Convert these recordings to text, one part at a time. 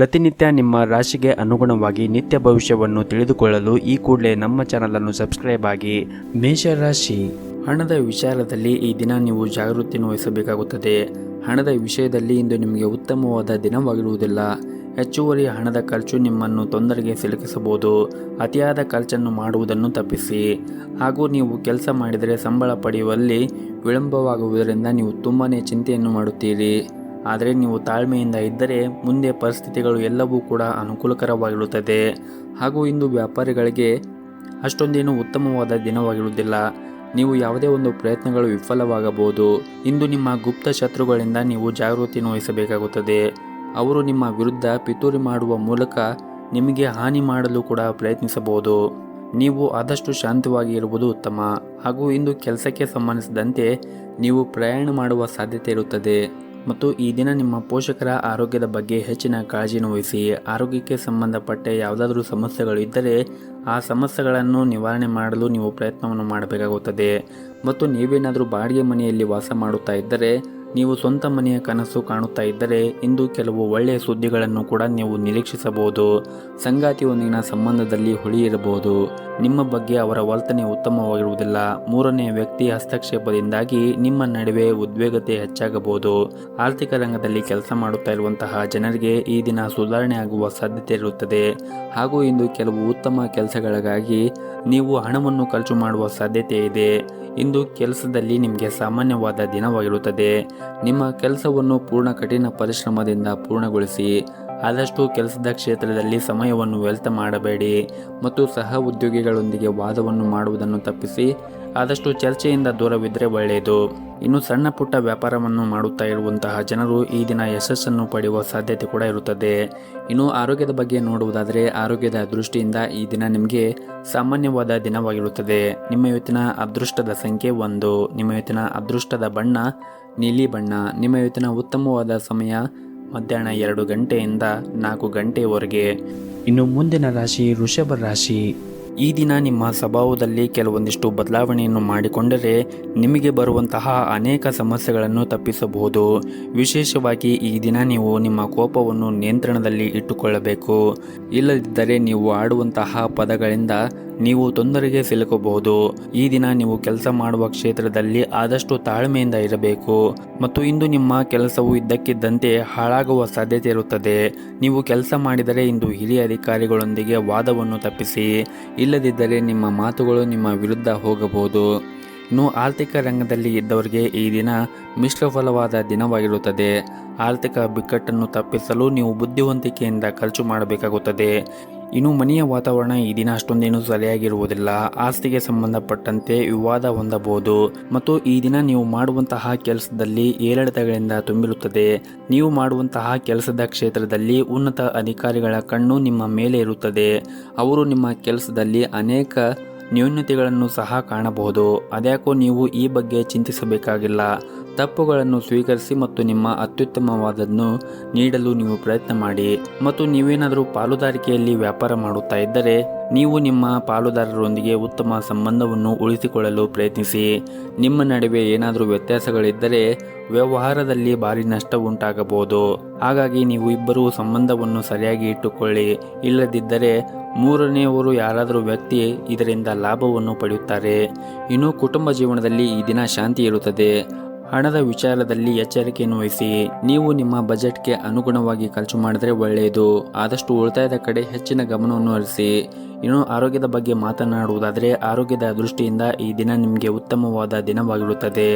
ಪ್ರತಿನಿತ್ಯ ನಿಮ್ಮ ರಾಶಿಗೆ ಅನುಗುಣವಾಗಿ ನಿತ್ಯ ಭವಿಷ್ಯವನ್ನು ತಿಳಿದುಕೊಳ್ಳಲು ಈ ಕೂಡಲೇ ನಮ್ಮ ಚಾನಲನ್ನು ಸಬ್ಸ್ಕ್ರೈಬ್ ಆಗಿ. ಮೇಷರಾಶಿ, ಹಣದ ವಿಚಾರದಲ್ಲಿ ಈ ದಿನ ನೀವು ಜಾಗೃತಿಯನ್ನು ವಹಿಸಬೇಕಾಗುತ್ತದೆ. ಹಣದ ವಿಷಯದಲ್ಲಿ ಇಂದು ನಿಮಗೆ ಉತ್ತಮವಾದ ದಿನವಾಗಿರುವುದಿಲ್ಲ. ಹೆಚ್ಚುವರಿ ಹಣದ ಖರ್ಚು ನಿಮ್ಮನ್ನು ತೊಂದರೆಗೆ ಸಿಲುಕಿಸಬಹುದು. ಅತಿಯಾದ ಖರ್ಚನ್ನು ಮಾಡುವುದನ್ನು ತಪ್ಪಿಸಿ. ಹಾಗೂ ನೀವು ಕೆಲಸ ಮಾಡಿದರೆ ಸಂಬಳ ಪಡೆಯುವಲ್ಲಿ ವಿಳಂಬವಾಗುವುದರಿಂದ ನೀವು ತುಂಬಾ ಚಿಂತೆಯನ್ನು ಮಾಡುತ್ತೀರಿ. ಆದರೆ ನೀವು ತಾಳ್ಮೆಯಿಂದ ಇದ್ದರೆ ಮುಂದೆ ಪರಿಸ್ಥಿತಿಗಳು ಎಲ್ಲವೂ ಕೂಡ ಅನುಕೂಲಕರವಾಗಿರುತ್ತದೆ. ಹಾಗೂ ಇಂದು ವ್ಯಾಪಾರಿಗಳಿಗೆ ಅಷ್ಟೊಂದೇನು ಉತ್ತಮವಾದ ದಿನವಾಗಿರುವುದಿಲ್ಲ. ನೀವು ಯಾವುದೇ ಒಂದು ಪ್ರಯತ್ನಗಳು ವಿಫಲವಾಗಬಹುದು. ಇಂದು ನಿಮ್ಮ ಗುಪ್ತ ಶತ್ರುಗಳಿಂದ ನೀವು ಜಾಗೃತಿಯನ್ನು ವಹಿಸಬೇಕಾಗುತ್ತದೆ. ಅವರು ನಿಮ್ಮ ವಿರುದ್ಧ ಪಿತೂರಿ ಮಾಡುವ ಮೂಲಕ ನಿಮಗೆ ಹಾನಿ ಮಾಡಲು ಕೂಡ ಪ್ರಯತ್ನಿಸಬಹುದು. ನೀವು ಆದಷ್ಟು ಶಾಂತವಾಗಿ ಇರುವುದು ಉತ್ತಮ. ಹಾಗೂ ಇಂದು ಕೆಲಸಕ್ಕೆ ಸಂಬಂಧಿಸಿದಂತೆ ನೀವು ಪ್ರಯಾಣ ಮಾಡುವ ಸಾಧ್ಯತೆ ಇರುತ್ತದೆ. ಮತ್ತು ಈ ದಿನ ನಿಮ್ಮ ಪೋಷಕರ ಆರೋಗ್ಯದ ಬಗ್ಗೆ ಹೆಚ್ಚಿನ ಕಾಳಜಿಯನ್ನು ವಹಿಸಿ. ಆರೋಗ್ಯಕ್ಕೆ ಸಂಬಂಧಪಟ್ಟ ಯಾವುದಾದ್ರೂ ಸಮಸ್ಯೆಗಳು ಇದ್ದರೆ ಆ ಸಮಸ್ಯೆಗಳನ್ನು ನಿವಾರಣೆ ಮಾಡಲು ನೀವು ಪ್ರಯತ್ನವನ್ನು ಮಾಡಬೇಕಾಗುತ್ತದೆ. ಮತ್ತು ನೀವೇನಾದರೂ ಬಾಡಿಗೆ ಮನೆಯಲ್ಲಿ ವಾಸ ಮಾಡುತ್ತಾ ಇದ್ದರೆ, ನೀವು ಸ್ವಂತ ಮನೆಯ ಕನಸು ಕಾಣುತ್ತಾ ಇದ್ದರೆ ಇಂದು ಕೆಲವು ಒಳ್ಳೆಯ ಸುದ್ದಿಗಳನ್ನು ಕೂಡ ನೀವು ನಿರೀಕ್ಷಿಸಬಹುದು. ಸಂಗಾತಿಯೊಂದಿಗಿನ ಸಂಬಂಧದಲ್ಲಿ ಹುಳಿ ಇರಬಹುದು. ನಿಮ್ಮ ಬಗ್ಗೆ ಅವರ ವರ್ತನೆ ಉತ್ತಮವಾಗಿರುವುದಿಲ್ಲ. ಮೂರನೆಯ ವ್ಯಕ್ತಿ ಹಸ್ತಕ್ಷೇಪದಿಂದಾಗಿ ನಿಮ್ಮ ನಡುವೆ ಉದ್ವೇಗತೆ ಹೆಚ್ಚಾಗಬಹುದು. ಆರ್ಥಿಕ ರಂಗದಲ್ಲಿ ಕೆಲಸ ಮಾಡುತ್ತಾ ಇರುವಂತಹ ಜನರಿಗೆ ಈ ದಿನ ಸುಧಾರಣೆ ಆಗುವ ಸಾಧ್ಯತೆ ಇರುತ್ತದೆ. ಹಾಗೂ ಇಂದು ಕೆಲವು ಉತ್ತಮ ಕೆಲಸಗಳಿಗಾಗಿ ನೀವು ಹಣವನ್ನು ಖರ್ಚು ಮಾಡುವ ಸಾಧ್ಯತೆ ಇದೆ. ಇಂದು ಕೆಲಸದಲ್ಲಿ ನಿಮಗೆ ಸಾಮಾನ್ಯವಾದ ದಿನವಾಗಿರುತ್ತದೆ. ನಿಮ್ಮ ಕೆಲಸವನ್ನು ಪೂರ್ಣ ಕಠಿಣ ಪರಿಶ್ರಮದಿಂದ ಪೂರ್ಣಗೊಳಿಸಿ. ಆದಷ್ಟು ಕೆಲಸದ ಕ್ಷೇತ್ರದಲ್ಲಿ ಸಮಯವನ್ನು ವ್ಯರ್ಥ ಮಾಡಬೇಡಿ. ಮತ್ತು ಸಹ ಉದ್ಯೋಗಿಗಳೊಂದಿಗೆ ವಾದವನ್ನು ಮಾಡುವುದನ್ನು ತಪ್ಪಿಸಿ. ಆದಷ್ಟು ಚರ್ಚೆಯಿಂದ ದೂರವಿದ್ದರೆ ಒಳ್ಳೆಯದು. ಇನ್ನು ಸಣ್ಣ ಪುಟ್ಟ ವ್ಯಾಪಾರವನ್ನು ಮಾಡುತ್ತಾ ಇರುವಂತಹ ಜನರು ಈ ದಿನ ಯಶಸ್ಸನ್ನು ಪಡೆಯುವ ಸಾಧ್ಯತೆ ಕೂಡ ಇರುತ್ತದೆ. ಇನ್ನು ಆರೋಗ್ಯದ ಬಗ್ಗೆ ನೋಡುವುದಾದರೆ, ಆರೋಗ್ಯದ ದೃಷ್ಟಿಯಿಂದ ಈ ದಿನ ನಿಮಗೆ ಸಾಮಾನ್ಯವಾದ ದಿನವಾಗಿರುತ್ತದೆ. ನಿಮ್ಮ ಇವತ್ತಿನ ಅದೃಷ್ಟದ ಸಂಖ್ಯೆ 1. ನಿಮ್ಮ ಇವತ್ತಿನ ಅದೃಷ್ಟದ ಬಣ್ಣ ನೀಲಿ ಬಣ್ಣ. ನಿಮ್ಮ ಇವತ್ತಿನ ಉತ್ತಮವಾದ ಸಮಯ ಮಧ್ಯಾಹ್ನ 2 ಗಂಟೆಯಿಂದ 4 ಗಂಟೆಯವರೆಗೆ. ಇನ್ನು ಮುಂದಿನ ರಾಶಿ ವೃಷಭ ರಾಶಿ. ಈ ದಿನ ನಿಮ್ಮ ಸ್ವಭಾವದಲ್ಲಿ ಕೆಲವೊಂದಿಷ್ಟು ಬದಲಾವಣೆಯನ್ನು ಮಾಡಿಕೊಂಡರೆ ನಿಮಗೆ ಬರುವಂತಹ ಅನೇಕ ಸಮಸ್ಯೆಗಳನ್ನು ತಪ್ಪಿಸಬಹುದು. ವಿಶೇಷವಾಗಿ ಈ ದಿನ ನೀವು ನಿಮ್ಮ ಕೋಪವನ್ನು ನಿಯಂತ್ರಣದಲ್ಲಿ ಇಟ್ಟುಕೊಳ್ಳಬೇಕು. ಇಲ್ಲದಿದ್ದರೆ ನೀವು ಆಡುವಂತಹ ಪದಗಳಿಂದ ನೀವು ತೊಂದರೆಗೆ ಸಿಲುಕಬಹುದು. ಈ ದಿನ ನೀವು ಕೆಲಸ ಮಾಡುವ ಕ್ಷೇತ್ರದಲ್ಲಿ ಆದಷ್ಟು ತಾಳ್ಮೆಯಿಂದ ಇರಬೇಕು. ಮತ್ತು ಇಂದು ನಿಮ್ಮ ಕೆಲಸವು ಇದ್ದಕ್ಕಿದ್ದಂತೆ ಹಾಳಾಗುವ ಸಾಧ್ಯತೆ ಇರುತ್ತದೆ. ನೀವು ಕೆಲಸ ಮಾಡಿದರೆ ಇಂದು ಹಿರಿಯ ಅಧಿಕಾರಿಗಳೊಂದಿಗೆ ವಾದವನ್ನು ತಪ್ಪಿಸಿ. ಇಲ್ಲದಿದ್ದರೆ ನಿಮ್ಮ ಮಾತುಗಳು ನಿಮ್ಮ ವಿರುದ್ಧ ಹೋಗಬಹುದು. ಇನ್ನು ಆರ್ಥಿಕ ರಂಗದಲ್ಲಿ ಇದ್ದವರಿಗೆ ಈ ದಿನ ಮಿಶ್ರ ಫಲವಾದ ದಿನವಾಗಿರುತ್ತದೆ. ಆರ್ಥಿಕ ಬಿಕ್ಕಟ್ಟನ್ನು ತಪ್ಪಿಸಲು ನೀವು ಬುದ್ಧಿವಂತಿಕೆಯಿಂದ ಖರ್ಚು ಮಾಡಬೇಕಾಗುತ್ತದೆ. ಇನ್ನು ಮನೆಯ ವಾತಾವರಣ ಈ ದಿನ ಅಷ್ಟೊಂದೇನು ಸರಿಯಾಗಿರುವುದಿಲ್ಲ. ಆಸ್ತಿಗೆ ಸಂಬಂಧಪಟ್ಟಂತೆ ವಿವಾದ ಹೊಂದಬಹುದು. ಮತ್ತು ಈ ದಿನ ನೀವು ಮಾಡುವಂತಹ ಕೆಲಸದಲ್ಲಿ ಏರಿಳಿತಗಳಿಂದ ತುಂಬಿರುತ್ತದೆ. ನೀವು ಮಾಡುವಂತಹ ಕೆಲಸದ ಕ್ಷೇತ್ರದಲ್ಲಿ ಉನ್ನತ ಅಧಿಕಾರಿಗಳ ಕಣ್ಣು ನಿಮ್ಮ ಮೇಲೆ ಇರುತ್ತದೆ. ಅವರು ನಿಮ್ಮ ಕೆಲಸದಲ್ಲಿ ಅನೇಕ ನ್ಯೂನತೆಗಳನ್ನು ಸಹ ಕಾಣಬಹುದು. ಅದ್ಯಾಕೋ ನೀವು ಈ ಬಗ್ಗೆ ಚಿಂತಿಸಬೇಕಾಗಿಲ್ಲ. ತಪ್ಪುಗಳನ್ನು ಸ್ವೀಕರಿಸಿ ಮತ್ತು ನಿಮ್ಮ ಅತ್ಯುತ್ತಮವಾದನ್ನು ನೀಡಲು ನೀವು ಪ್ರಯತ್ನ ಮಾಡಿ. ಮತ್ತು ನೀವೇನಾದರೂ ಪಾಲುದಾರಿಕೆಯಲ್ಲಿ ವ್ಯಾಪಾರ ಮಾಡುತ್ತಾ ಇದ್ದರೆ ನೀವು ನಿಮ್ಮ ಪಾಲುದಾರರೊಂದಿಗೆ ಉತ್ತಮ ಸಂಬಂಧವನ್ನು ಉಳಿಸಿಕೊಳ್ಳಲು ಪ್ರಯತ್ನಿಸಿ. ನಿಮ್ಮ ನಡುವೆ ಏನಾದರೂ ವ್ಯತ್ಯಾಸಗಳಿದ್ದರೆ ವ್ಯವಹಾರದಲ್ಲಿ ಭಾರಿ ನಷ್ಟ ಉಂಟಾಗಬಹುದು. ಹಾಗಾಗಿ ನೀವು ಇಬ್ಬರೂ ಸಂಬಂಧವನ್ನು ಸರಿಯಾಗಿ ಇಟ್ಟುಕೊಳ್ಳಿ. ಇಲ್ಲದಿದ್ದರೆ ಮೂರನೆಯವರು ಯಾರಾದರೂ ವ್ಯಕ್ತಿ ಇದರಿಂದ ಲಾಭವನ್ನು ಪಡೆಯುತ್ತಾರೆ. ಇನ್ನು ಕುಟುಂಬ ಜೀವನದಲ್ಲಿ ಈ ದಿನ ಶಾಂತಿ ಇರುತ್ತದೆ. ಹಣದ ವಿಚಾರದಲ್ಲಿ ಎಚ್ಚರಿಕೆಯನ್ನು ವಹಿಸಿ. ನೀವು ನಿಮ್ಮ ಬಜೆಟ್ಗೆ ಅನುಗುಣವಾಗಿ ಖರ್ಚು ಮಾಡಿದರೆ ಒಳ್ಳೆಯದು. ಆದಷ್ಟು ಉಳಿತಾಯದ ಕಡೆ ಹೆಚ್ಚಿನ ಗಮನವನ್ನು ಹರಿಸಿ. ಇನ್ನು ಆರೋಗ್ಯದ ಬಗ್ಗೆ ಮಾತನಾಡುವುದಾದರೆ, ಆರೋಗ್ಯದ ದೃಷ್ಟಿಯಿಂದ ಈ ದಿನ ನಿಮಗೆ ಉತ್ತಮವಾದ ದಿನವಾಗಿರುತ್ತದೆ.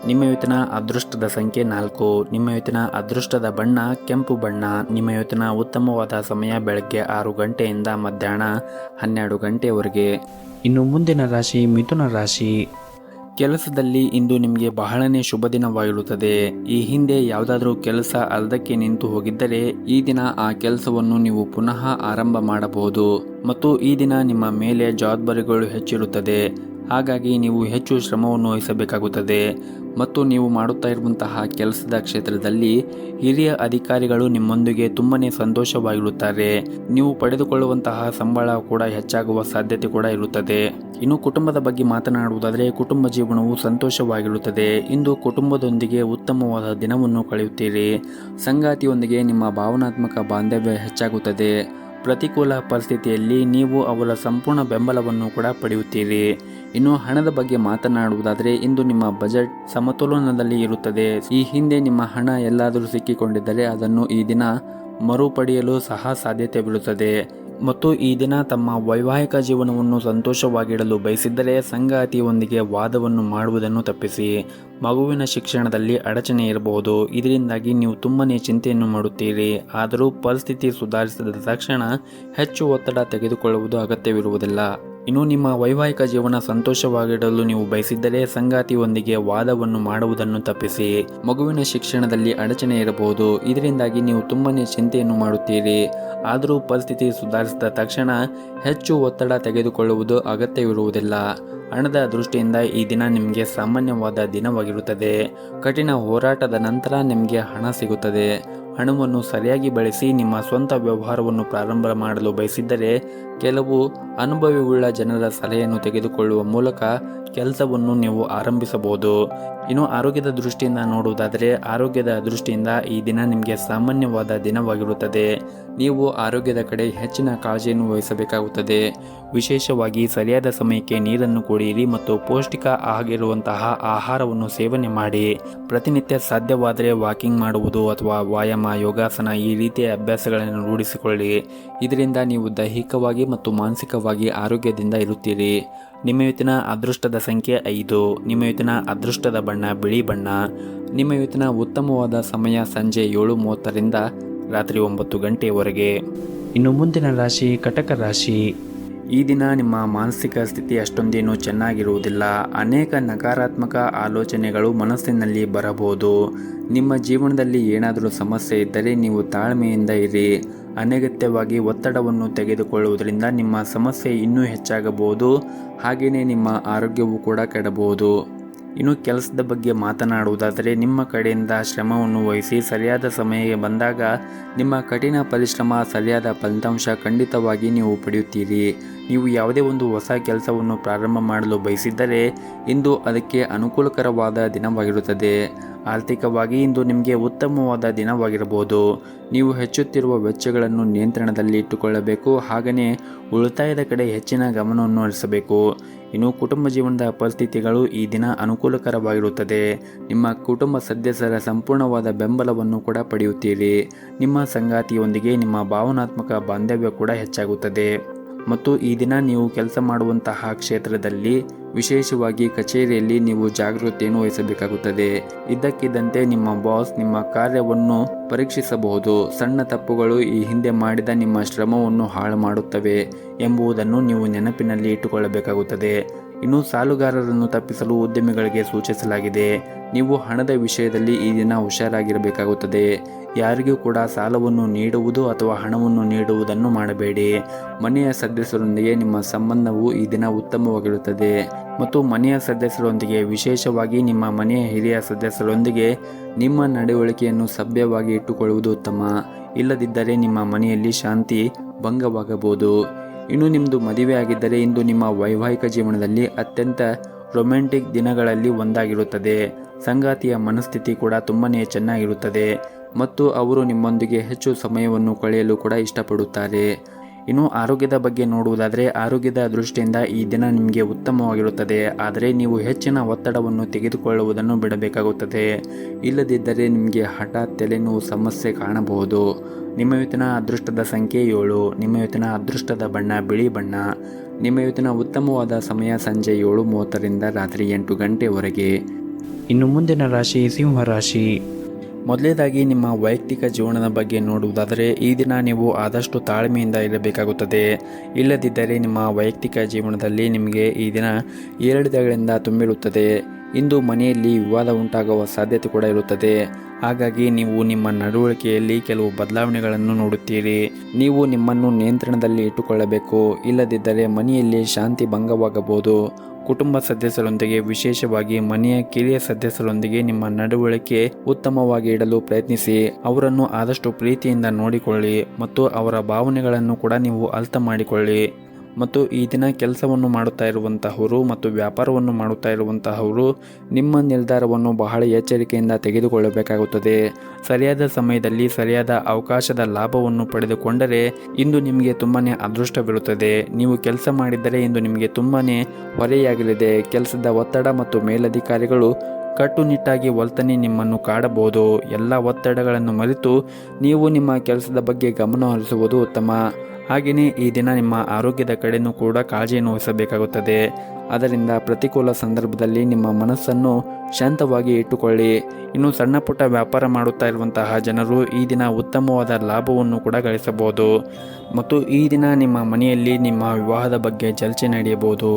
ನಿಮ್ಮ ಇವತ್ತಿನ ಅದೃಷ್ಟದ ಸಂಖ್ಯೆ 4. ನಿಮ್ಮ ಇವತ್ತಿನ ಅದೃಷ್ಟದ ಬಣ್ಣ ಕೆಂಪು ಬಣ್ಣ. ನಿಮ್ಮ ಇವತ್ತಿನ ಉತ್ತಮವಾದ ಸಮಯ ಬೆಳಗ್ಗೆ 6 ಗಂಟೆಯಿಂದ ಮಧ್ಯಾಹ್ನ 12 ಗಂಟೆಯವರೆಗೆ. ಇನ್ನು ಮುಂದಿನ ರಾಶಿ ಮಿಥುನ ರಾಶಿ. ಕೆಲಸದಲ್ಲಿ ಇಂದು ನಿಮಗೆ ಬಹಳನೇ ಶುಭ ದಿನವಾಗಿರುತ್ತದೆ. ಈ ಹಿಂದೆ ಯಾವುದಾದ್ರೂ ಕೆಲಸ ಅರ್ಧಕ್ಕೆ ನಿಂತು ಹೋಗಿದ್ದರೆ ಈ ದಿನ ಆ ಕೆಲಸವನ್ನು ನೀವು ಪುನಃ ಆರಂಭ ಮಾಡಬಹುದು. ಮತ್ತು ಈ ದಿನ ನಿಮ್ಮ ಮೇಲೆ ಜವಾಬ್ದಾರಿಗಳು ಹೆಚ್ಚಿರುತ್ತದೆ. ಹಾಗಾಗಿ ನೀವು ಹೆಚ್ಚು ಶ್ರಮವನ್ನು ವಹಿಸಬೇಕಾಗುತ್ತದೆ ಮತ್ತು ನೀವು ಮಾಡುತ್ತಾ ಇರುವಂತಹ ಕೆಲಸದ ಕ್ಷೇತ್ರದಲ್ಲಿ ಹಿರಿಯ ಅಧಿಕಾರಿಗಳು ನಿಮ್ಮೊಂದಿಗೆ ತುಂಬನೇ ಸಂತೋಷವಾಗಿರುತ್ತಾರೆ. ನೀವು ಪಡೆದುಕೊಳ್ಳುವಂತಹ ಸಂಬಳ ಕೂಡ ಹೆಚ್ಚಾಗುವ ಸಾಧ್ಯತೆ ಕೂಡ ಇರುತ್ತದೆ. ಇನ್ನು ಕುಟುಂಬದ ಬಗ್ಗೆ ಮಾತನಾಡುವುದಾದರೆ ಕುಟುಂಬ ಜೀವನವು ಸಂತೋಷವಾಗಿರುತ್ತದೆ. ಇಂದು ಕುಟುಂಬದೊಂದಿಗೆ ಉತ್ತಮವಾದ ದಿನವನ್ನು ಕಳೆಯುತ್ತೀರಿ. ಸಂಗಾತಿಯೊಂದಿಗೆ ನಿಮ್ಮ ಭಾವನಾತ್ಮಕ ಬಾಂಧವ್ಯ ಹೆಚ್ಚಾಗುತ್ತದೆ. ಪ್ರತಿಕೂಲ ಪರಿಸ್ಥಿತಿಯಲ್ಲಿ ನೀವು ಅವರ ಸಂಪೂರ್ಣ ಬೆಂಬಲವನ್ನು ಕೂಡ ಪಡೆಯುತ್ತೀರಿ. ಇನ್ನು ಹಣದ ಬಗ್ಗೆ ಮಾತನಾಡುವುದಾದರೆ ಇಂದು ನಿಮ್ಮ ಬಜೆಟ್ ಸಮತೋಲನದಲ್ಲಿ ಇರುತ್ತದೆ. ಈ ಹಿಂದೆ ನಿಮ್ಮ ಹಣ ಎಲ್ಲಾದರೂ ಸಿಕ್ಕಿಕೊಂಡಿದ್ದರೆ ಅದನ್ನು ಈ ದಿನ ಮರುಪಡೆಯಲು ಸಹ ಸಾಧ್ಯತೆ ಬೀಳುತ್ತದೆ. ಮತ್ತು ಈ ದಿನ ತಮ್ಮ ವೈವಾಹಿಕ ಜೀವನವನ್ನು ಸಂತೋಷವಾಗಿಡಲು ಬಯಸಿದ್ದರೆ ಸಂಗಾತಿಯೊಂದಿಗೆ ವಾದವನ್ನು ಮಾಡುವುದನ್ನು ತಪ್ಪಿಸಿ. ಮಗುವಿನ ಶಿಕ್ಷಣದಲ್ಲಿ ಅಡಚಣೆ ಇರಬಹುದು. ಇದರಿಂದಾಗಿ ನೀವು ತುಂಬನೇ ಚಿಂತೆಯನ್ನು ಮಾಡುತ್ತೀರಿ. ಆದರೂ ಪರಿಸ್ಥಿತಿ ಸುಧಾರಿಸಿದ ತಕ್ಷಣ ಹೆಚ್ಚು ಒತ್ತಡ ತೆಗೆದುಕೊಳ್ಳುವುದು ಅಗತ್ಯವಿರುವುದಿಲ್ಲ. ಇನ್ನು ನಿಮ್ಮ ವೈವಾಹಿಕ ಜೀವನ ಸಂತೋಷವಾಗಿಡಲು ನೀವು ಬಯಸಿದ್ದರೆ ಸಂಗಾತಿಯೊಂದಿಗೆ ವಾದವನ್ನು ಮಾಡುವುದನ್ನು ತಪ್ಪಿಸಿ. ಮಗುವಿನ ಶಿಕ್ಷಣದಲ್ಲಿ ಅಡಚಣೆ ಇರಬಹುದು. ಇದರಿಂದಾಗಿ ನೀವು ತುಂಬನೇ ಚಿಂತೆಯನ್ನು ಮಾಡುತ್ತೀರಿ. ಆದರೂ ಪರಿಸ್ಥಿತಿ ಸುಧಾರಿಸಿದ ತಕ್ಷಣ ಹೆಚ್ಚು ಒತ್ತಡ ತೆಗೆದುಕೊಳ್ಳುವುದು ಅಗತ್ಯವಿರುವುದಿಲ್ಲ. ಹಣದ ದೃಷ್ಟಿಯಿಂದ ಈ ದಿನ ನಿಮಗೆ ಸಾಮಾನ್ಯವಾದ ದಿನವಾಗಿರುತ್ತದೆ. ಕಠಿಣ ಹೋರಾಟದ ನಂತರ ನಿಮಗೆ ಹಣ ಸಿಗುತ್ತದೆ. ಹಣವನ್ನು ಸರಿಯಾಗಿ ಬಳಸಿ ನಿಮ್ಮ ಸ್ವಂತ ವ್ಯವಹಾರವನ್ನು ಪ್ರಾರಂಭ ಮಾಡಲು ಬಯಸಿದ್ದರೆ ಕೆಲವು ಅನುಭವವುಳ್ಳ ಜನರ ಸಲಹೆಯನ್ನು ತೆಗೆದುಕೊಳ್ಳುವ ಮೂಲಕ ಕೆಲಸವನ್ನು ನೀವು ಆರಂಭಿಸಬಹುದು. ಇನ್ನು ಆರೋಗ್ಯದ ದೃಷ್ಟಿಯಿಂದ ನೋಡುವುದಾದರೆ ಆರೋಗ್ಯದ ದೃಷ್ಟಿಯಿಂದ ಈ ದಿನ ನಿಮಗೆ ಸಾಮಾನ್ಯವಾದ ದಿನವಾಗಿರುತ್ತದೆ. ನೀವು ಆರೋಗ್ಯದ ಕಡೆ ಹೆಚ್ಚಿನ ಕಾಳಜಿಯನ್ನು ವಹಿಸಬೇಕಾಗುತ್ತದೆ. ವಿಶೇಷವಾಗಿ ಸರಿಯಾದ ಸಮಯಕ್ಕೆ ನೀರನ್ನು ಕುಡಿಯಿರಿ ಮತ್ತು ಪೌಷ್ಟಿಕ ಆಗಿರುವಂತಹ ಆಹಾರವನ್ನು ಸೇವನೆ ಮಾಡಿ. ಪ್ರತಿನಿತ್ಯ ಸಾಧ್ಯವಾದರೆ ವಾಕಿಂಗ್ ಮಾಡುವುದು ಅಥವಾ ವ್ಯಾಯಾಮ, ಯೋಗಾಸನ ಈ ರೀತಿಯ ಅಭ್ಯಾಸಗಳನ್ನು ರೂಢಿಸಿಕೊಳ್ಳಿ. ಇದರಿಂದ ನೀವು ದೈಹಿಕವಾಗಿ ಮತ್ತು ಮಾನಸಿಕವಾಗಿ ಆರೋಗ್ಯದಿಂದ ಇರುತ್ತೀರಿ. ನಿಮ್ಮ ಇವತ್ತಿನ ಅದೃಷ್ಟದ ಸಂಖ್ಯೆ 5. ನಿಮ್ಮ ಇವತ್ತಿನ ಅದೃಷ್ಟದ ಬಣ್ಣ ಬಿಳಿ ಬಣ್ಣ. ನಿಮ್ಮ ಇವತ್ತಿನ ಉತ್ತಮವಾದ ಸಮಯ ಸಂಜೆ 7:30ರಿಂದ ರಾತ್ರಿ 9 ಗಂಟೆಯವರೆಗೆ. ಇನ್ನು ಮುಂದಿನ ರಾಶಿ ಕಟಕ ರಾಶಿ. ಈ ದಿನ ನಿಮ್ಮ ಮಾನಸಿಕ ಸ್ಥಿತಿ ಅಷ್ಟೊಂದೇನು ಚೆನ್ನಾಗಿರುವುದಿಲ್ಲ. ಅನೇಕ ನಕಾರಾತ್ಮಕ ಆಲೋಚನೆಗಳು ಮನಸ್ಸಿನಲ್ಲಿ ಬರಬಹುದು. ನಿಮ್ಮ ಜೀವನದಲ್ಲಿ ಏನಾದರೂ ಸಮಸ್ಯೆ ಇದ್ದರೆ ನೀವು ತಾಳ್ಮೆಯಿಂದ ಇರಿ. ಅನಗತ್ಯವಾಗಿ ಒತ್ತಡವನ್ನು ತೆಗೆದುಕೊಳ್ಳುವುದರಿಂದ ನಿಮ್ಮ ಸಮಸ್ಯೆ ಇನ್ನೂ ಹೆಚ್ಚಾಗಬಹುದು. ಹಾಗೆಯೇ ನಿಮ್ಮ ಆರೋಗ್ಯವು ಕೂಡ ಕೆಡಬಹುದು. ಇನ್ನು ಕೆಲಸದ ಬಗ್ಗೆ ಮಾತನಾಡುವುದಾದರೆ ನಿಮ್ಮ ಕಡೆಯಿಂದ ಶ್ರಮವನ್ನು ವಹಿಸಿ ಸರಿಯಾದ ಸಮಯ ಬಂದಾಗ ನಿಮ್ಮ ಕಠಿಣ ಪರಿಶ್ರಮ ಸರಿಯಾದ ಫಲಿತಾಂಶ ಖಂಡಿತವಾಗಿ ನೀವು ಪಡೆಯುತ್ತೀರಿ. ನೀವು ಯಾವುದೇ ಒಂದು ಹೊಸ ಕೆಲಸವನ್ನು ಪ್ರಾರಂಭ ಮಾಡಲು ಬಯಸಿದ್ದರೆ ಇಂದು ಅದಕ್ಕೆ ಅನುಕೂಲಕರವಾದ ದಿನವಾಗಿರುತ್ತದೆ. ಆರ್ಥಿಕವಾಗಿ ಇಂದು ನಿಮಗೆ ಉತ್ತಮವಾದ ದಿನವಾಗಿರಬಹುದು. ನೀವು ಹೆಚ್ಚುತ್ತಿರುವ ವೆಚ್ಚಗಳನ್ನು ನಿಯಂತ್ರಣದಲ್ಲಿ ಇಟ್ಟುಕೊಳ್ಳಬೇಕು. ಹಾಗೆಯೇ ಉಳಿತಾಯದ ಕಡೆ ಹೆಚ್ಚಿನ ಗಮನವನ್ನು ಹರಿಸಬೇಕು. ಇನ್ನು ಕುಟುಂಬ ಜೀವನದ ಪರಿಸ್ಥಿತಿಗಳು ಈ ದಿನ ಅನುಕೂಲಕರವಾಗಿರುತ್ತದೆ. ನಿಮ್ಮ ಕುಟುಂಬ ಸದಸ್ಯರ ಸಂಪೂರ್ಣವಾದ ಬೆಂಬಲವನ್ನು ಕೂಡ ಪಡೆಯುತ್ತೀರಿ. ನಿಮ್ಮ ಸಂಗಾತಿಯೊಂದಿಗೆ ನಿಮ್ಮ ಭಾವನಾತ್ಮಕ ಬಾಂಧವ್ಯ ಕೂಡ ಹೆಚ್ಚಾಗುತ್ತದೆ. ಮತ್ತು ಈ ದಿನ ನೀವು ಕೆಲಸ ಮಾಡುವಂತಹ ಕ್ಷೇತ್ರದಲ್ಲಿ ವಿಶೇಷವಾಗಿ ಕಚೇರಿಯಲ್ಲಿ ನೀವು ಜಾಗೃತಿಯನ್ನು ವಹಿಸಬೇಕಾಗುತ್ತದೆ. ಇದ್ದಕ್ಕಿದ್ದಂತೆ ನಿಮ್ಮ ಬಾಸ್ ನಿಮ್ಮ ಕಾರ್ಯವನ್ನು ಪರೀಕ್ಷಿಸಬಹುದು. ಸಣ್ಣ ತಪ್ಪುಗಳು ಈ ಹಿಂದೆ ಮಾಡಿದ ನಿಮ್ಮ ಶ್ರಮವನ್ನು ಹಾಳು ಮಾಡುತ್ತವೆ ಎಂಬುದನ್ನು ನೀವು ನೆನಪಿನಲ್ಲಿ ಇಟ್ಟುಕೊಳ್ಳಬೇಕಾಗುತ್ತದೆ. ಇನ್ನು ಸಾಲುಗಾರರನ್ನು ತಪ್ಪಿಸಲು ಉದ್ಯಮಿಗಳಿಗೆ ಸೂಚಿಸಲಾಗಿದೆ. ನೀವು ಹಣದ ವಿಷಯದಲ್ಲಿ ಈ ದಿನ ಹುಷಾರಾಗಿರಬೇಕಾಗುತ್ತದೆ. ಯಾರಿಗೂ ಕೂಡ ಸಾಲವನ್ನು ನೀಡುವುದು ಅಥವಾ ಹಣವನ್ನು ನೀಡುವುದನ್ನು ಮಾಡಬೇಡಿ. ಮನೆಯ ಸದಸ್ಯರೊಂದಿಗೆ ನಿಮ್ಮ ಸಂಬಂಧವು ಈ ದಿನ ಉತ್ತಮವಾಗಿರುತ್ತದೆ ಮತ್ತು ಮನೆಯ ಸದಸ್ಯರೊಂದಿಗೆ ವಿಶೇಷವಾಗಿ ನಿಮ್ಮ ಮನೆಯ ಹಿರಿಯ ಸದಸ್ಯರೊಂದಿಗೆ ನಿಮ್ಮ ನಡವಳಿಕೆಯನ್ನು ಸಭ್ಯವಾಗಿ ಇಟ್ಟುಕೊಳ್ಳುವುದು ಉತ್ತಮ. ಇಲ್ಲದಿದ್ದರೆ ನಿಮ್ಮ ಮನೆಯಲ್ಲಿ ಶಾಂತಿ ಭಂಗವಾಗಬಹುದು. ಇನ್ನು ನಿಮ್ಮದು ಮದುವೆ ಆಗಿದ್ದರೆ ಇಂದು ನಿಮ್ಮ ವೈವಾಹಿಕ ಜೀವನದಲ್ಲಿ ಅತ್ಯಂತ ರೊಮ್ಯಾಂಟಿಕ್ ದಿನಗಳಲ್ಲಿ ಒಂದಾಗಿರುತ್ತದೆ. ಸಂಗಾತಿಯ ಮನಸ್ಥಿತಿ ಕೂಡ ತುಂಬನೇ ಚೆನ್ನಾಗಿರುತ್ತದೆ ಮತ್ತು ಅವರು ನಿಮ್ಮೊಂದಿಗೆ ಹೆಚ್ಚು ಸಮಯವನ್ನು ಕಳೆಯಲು ಕೂಡ ಇಷ್ಟಪಡುತ್ತಾರೆ. ಇನ್ನು ಆರೋಗ್ಯದ ಬಗ್ಗೆ ನೋಡುವುದಾದರೆ ಆರೋಗ್ಯದ ದೃಷ್ಟಿಯಿಂದ ಈ ದಿನ ನಿಮಗೆ ಉತ್ತಮವಾಗಿರುತ್ತದೆ. ಆದರೆ ನೀವು ಹೆಚ್ಚಿನ ಒತ್ತಡವನ್ನು ತೆಗೆದುಕೊಳ್ಳುವುದನ್ನು ಬಿಡಬೇಕಾಗುತ್ತದೆ. ಇಲ್ಲದಿದ್ದರೆ ನಿಮಗೆ ಹಠಾತ್ ತಲೆನೋವು ಸಮಸ್ಯೆ ಕಾಣಬಹುದು. ನಿಮ್ಮ ಇವತ್ತಿನ ಅದೃಷ್ಟದ ಸಂಖ್ಯೆ 7. ನಿಮ್ಮ ಇವತ್ತಿನ ಅದೃಷ್ಟದ ಬಣ್ಣ ಬಿಳಿ ಬಣ್ಣ. ನಿಮ್ಮ ಇವತ್ತಿನ ಉತ್ತಮವಾದ ಸಮಯ ಸಂಜೆ 7:30ರಿಂದ ರಾತ್ರಿ 8 ಗಂಟೆವರೆಗೆ. ಇನ್ನು ಮುಂದಿನ ರಾಶಿ ಸಿಂಹ ರಾಶಿ. ಮೊದಲನೇದಾಗಿ ನಿಮ್ಮ ವೈಯಕ್ತಿಕ ಜೀವನದ ಬಗ್ಗೆ ನೋಡುವುದಾದರೆ ಈ ದಿನ ನೀವು ಆದಷ್ಟು ತಾಳ್ಮೆಯಿಂದ ಇರಬೇಕಾಗುತ್ತದೆ. ಇಲ್ಲದಿದ್ದರೆ ನಿಮ್ಮ ವೈಯಕ್ತಿಕ ಜೀವನದಲ್ಲಿ ನಿಮಗೆ ಈ ದಿನ ಏರಿಳಿತಗಳಿಂದ ತುಂಬಿರುತ್ತದೆ. ಇಂದು ಮನೆಯಲ್ಲಿ ವಿವಾದ ಉಂಟಾಗುವ ಸಾಧ್ಯತೆ ಕೂಡ ಇರುತ್ತದೆ. ಹಾಗಾಗಿ ನೀವು ನಿಮ್ಮ ನಡವಳಿಕೆಯಲ್ಲಿ ಕೆಲವು ಬದಲಾವಣೆಗಳನ್ನು ನೋಡುತ್ತೀರಿ. ನೀವು ನಿಮ್ಮನ್ನು ನಿಯಂತ್ರಣದಲ್ಲಿ ಇಟ್ಟುಕೊಳ್ಳಬೇಕು, ಇಲ್ಲದಿದ್ದರೆ ಮನೆಯಲ್ಲಿ ಶಾಂತಿ ಭಂಗವಾಗಬಹುದು. ಕುಟುಂಬ ಸದಸ್ಯರೊಂದಿಗೆ, ವಿಶೇಷವಾಗಿ ಮನೆಯ ಕಿರಿಯ ಸದಸ್ಯರೊಂದಿಗೆ ನಿಮ್ಮ ನಡವಳಿಕೆ ಉತ್ತಮವಾಗಿ ಇಡಲು ಪ್ರಯತ್ನಿಸಿ. ಅವರನ್ನು ಆದಷ್ಟು ಪ್ರೀತಿಯಿಂದ ನೋಡಿಕೊಳ್ಳಿ ಮತ್ತು ಅವರ ಭಾವನೆಗಳನ್ನು ಕೂಡ ನೀವು ಅರ್ಥ ಮಾಡಿಕೊಳ್ಳಿ. ಮತ್ತು ಈ ದಿನ ಕೆಲಸವನ್ನು ಮಾಡುತ್ತಾ ಇರುವಂತಹವರು ಮತ್ತು ವ್ಯಾಪಾರವನ್ನು ಮಾಡುತ್ತಾ ಇರುವಂತಹವರು ನಿಮ್ಮ ನಿರ್ಧಾರವನ್ನು ಬಹಳ ಎಚ್ಚರಿಕೆಯಿಂದ ತೆಗೆದುಕೊಳ್ಳಬೇಕಾಗುತ್ತದೆ. ಸರಿಯಾದ ಸಮಯದಲ್ಲಿ ಸರಿಯಾದ ಅವಕಾಶದ ಲಾಭವನ್ನು ಪಡೆದುಕೊಂಡರೆ ಇಂದು ನಿಮಗೆ ತುಂಬಾನೇ ಅದೃಷ್ಟವಿರುತ್ತದೆ. ನೀವು ಕೆಲಸ ಮಾಡಿದ್ದರೆ ಇಂದು ನಿಮಗೆ ತುಂಬಾನೇ ಹೊರೆಯಾಗಲಿದೆ. ಕೆಲಸದ ಒತ್ತಡ ಮತ್ತು ಮೇಲಧಿಕಾರಿಗಳು ಕಟ್ಟುನಿಟ್ಟಾಗಿ ವರ್ತನೆ ನಿಮ್ಮನ್ನು ಕಾಡಬಹುದು. ಎಲ್ಲ ಒತ್ತಡಗಳನ್ನು ಮರೆತು ನೀವು ನಿಮ್ಮ ಕೆಲಸದ ಬಗ್ಗೆ ಗಮನ ಹರಿಸುವುದು ಉತ್ತಮ. ಹಾಗೆಯೇ ಈ ದಿನ ನಿಮ್ಮ ಆರೋಗ್ಯದ ಕಡೆಯೂ ಕೂಡ ಕಾಳಜಿಯನ್ನು ವಹಿಸಬೇಕಾಗುತ್ತದೆ. ಅದರಿಂದ ಪ್ರತಿಕೂಲ ಸಂದರ್ಭದಲ್ಲಿ ನಿಮ್ಮ ಮನಸ್ಸನ್ನು ಶಾಂತವಾಗಿ ಇಟ್ಟುಕೊಳ್ಳಿ. ಇನ್ನು ಸಣ್ಣ ಪುಟ್ಟ ವ್ಯಾಪಾರ ಮಾಡುತ್ತಾ ಇರುವಂತಹ ಜನರು ಈ ದಿನ ಉತ್ತಮವಾದ ಲಾಭವನ್ನು ಕೂಡ ಗಳಿಸಬಹುದು. ಮತ್ತು ಈ ದಿನ ನಿಮ್ಮ ಮನೆಯಲ್ಲಿ ನಿಮ್ಮ ವಿವಾಹದ ಬಗ್ಗೆ ಚರ್ಚೆ ನಡೆಯಬಹುದು.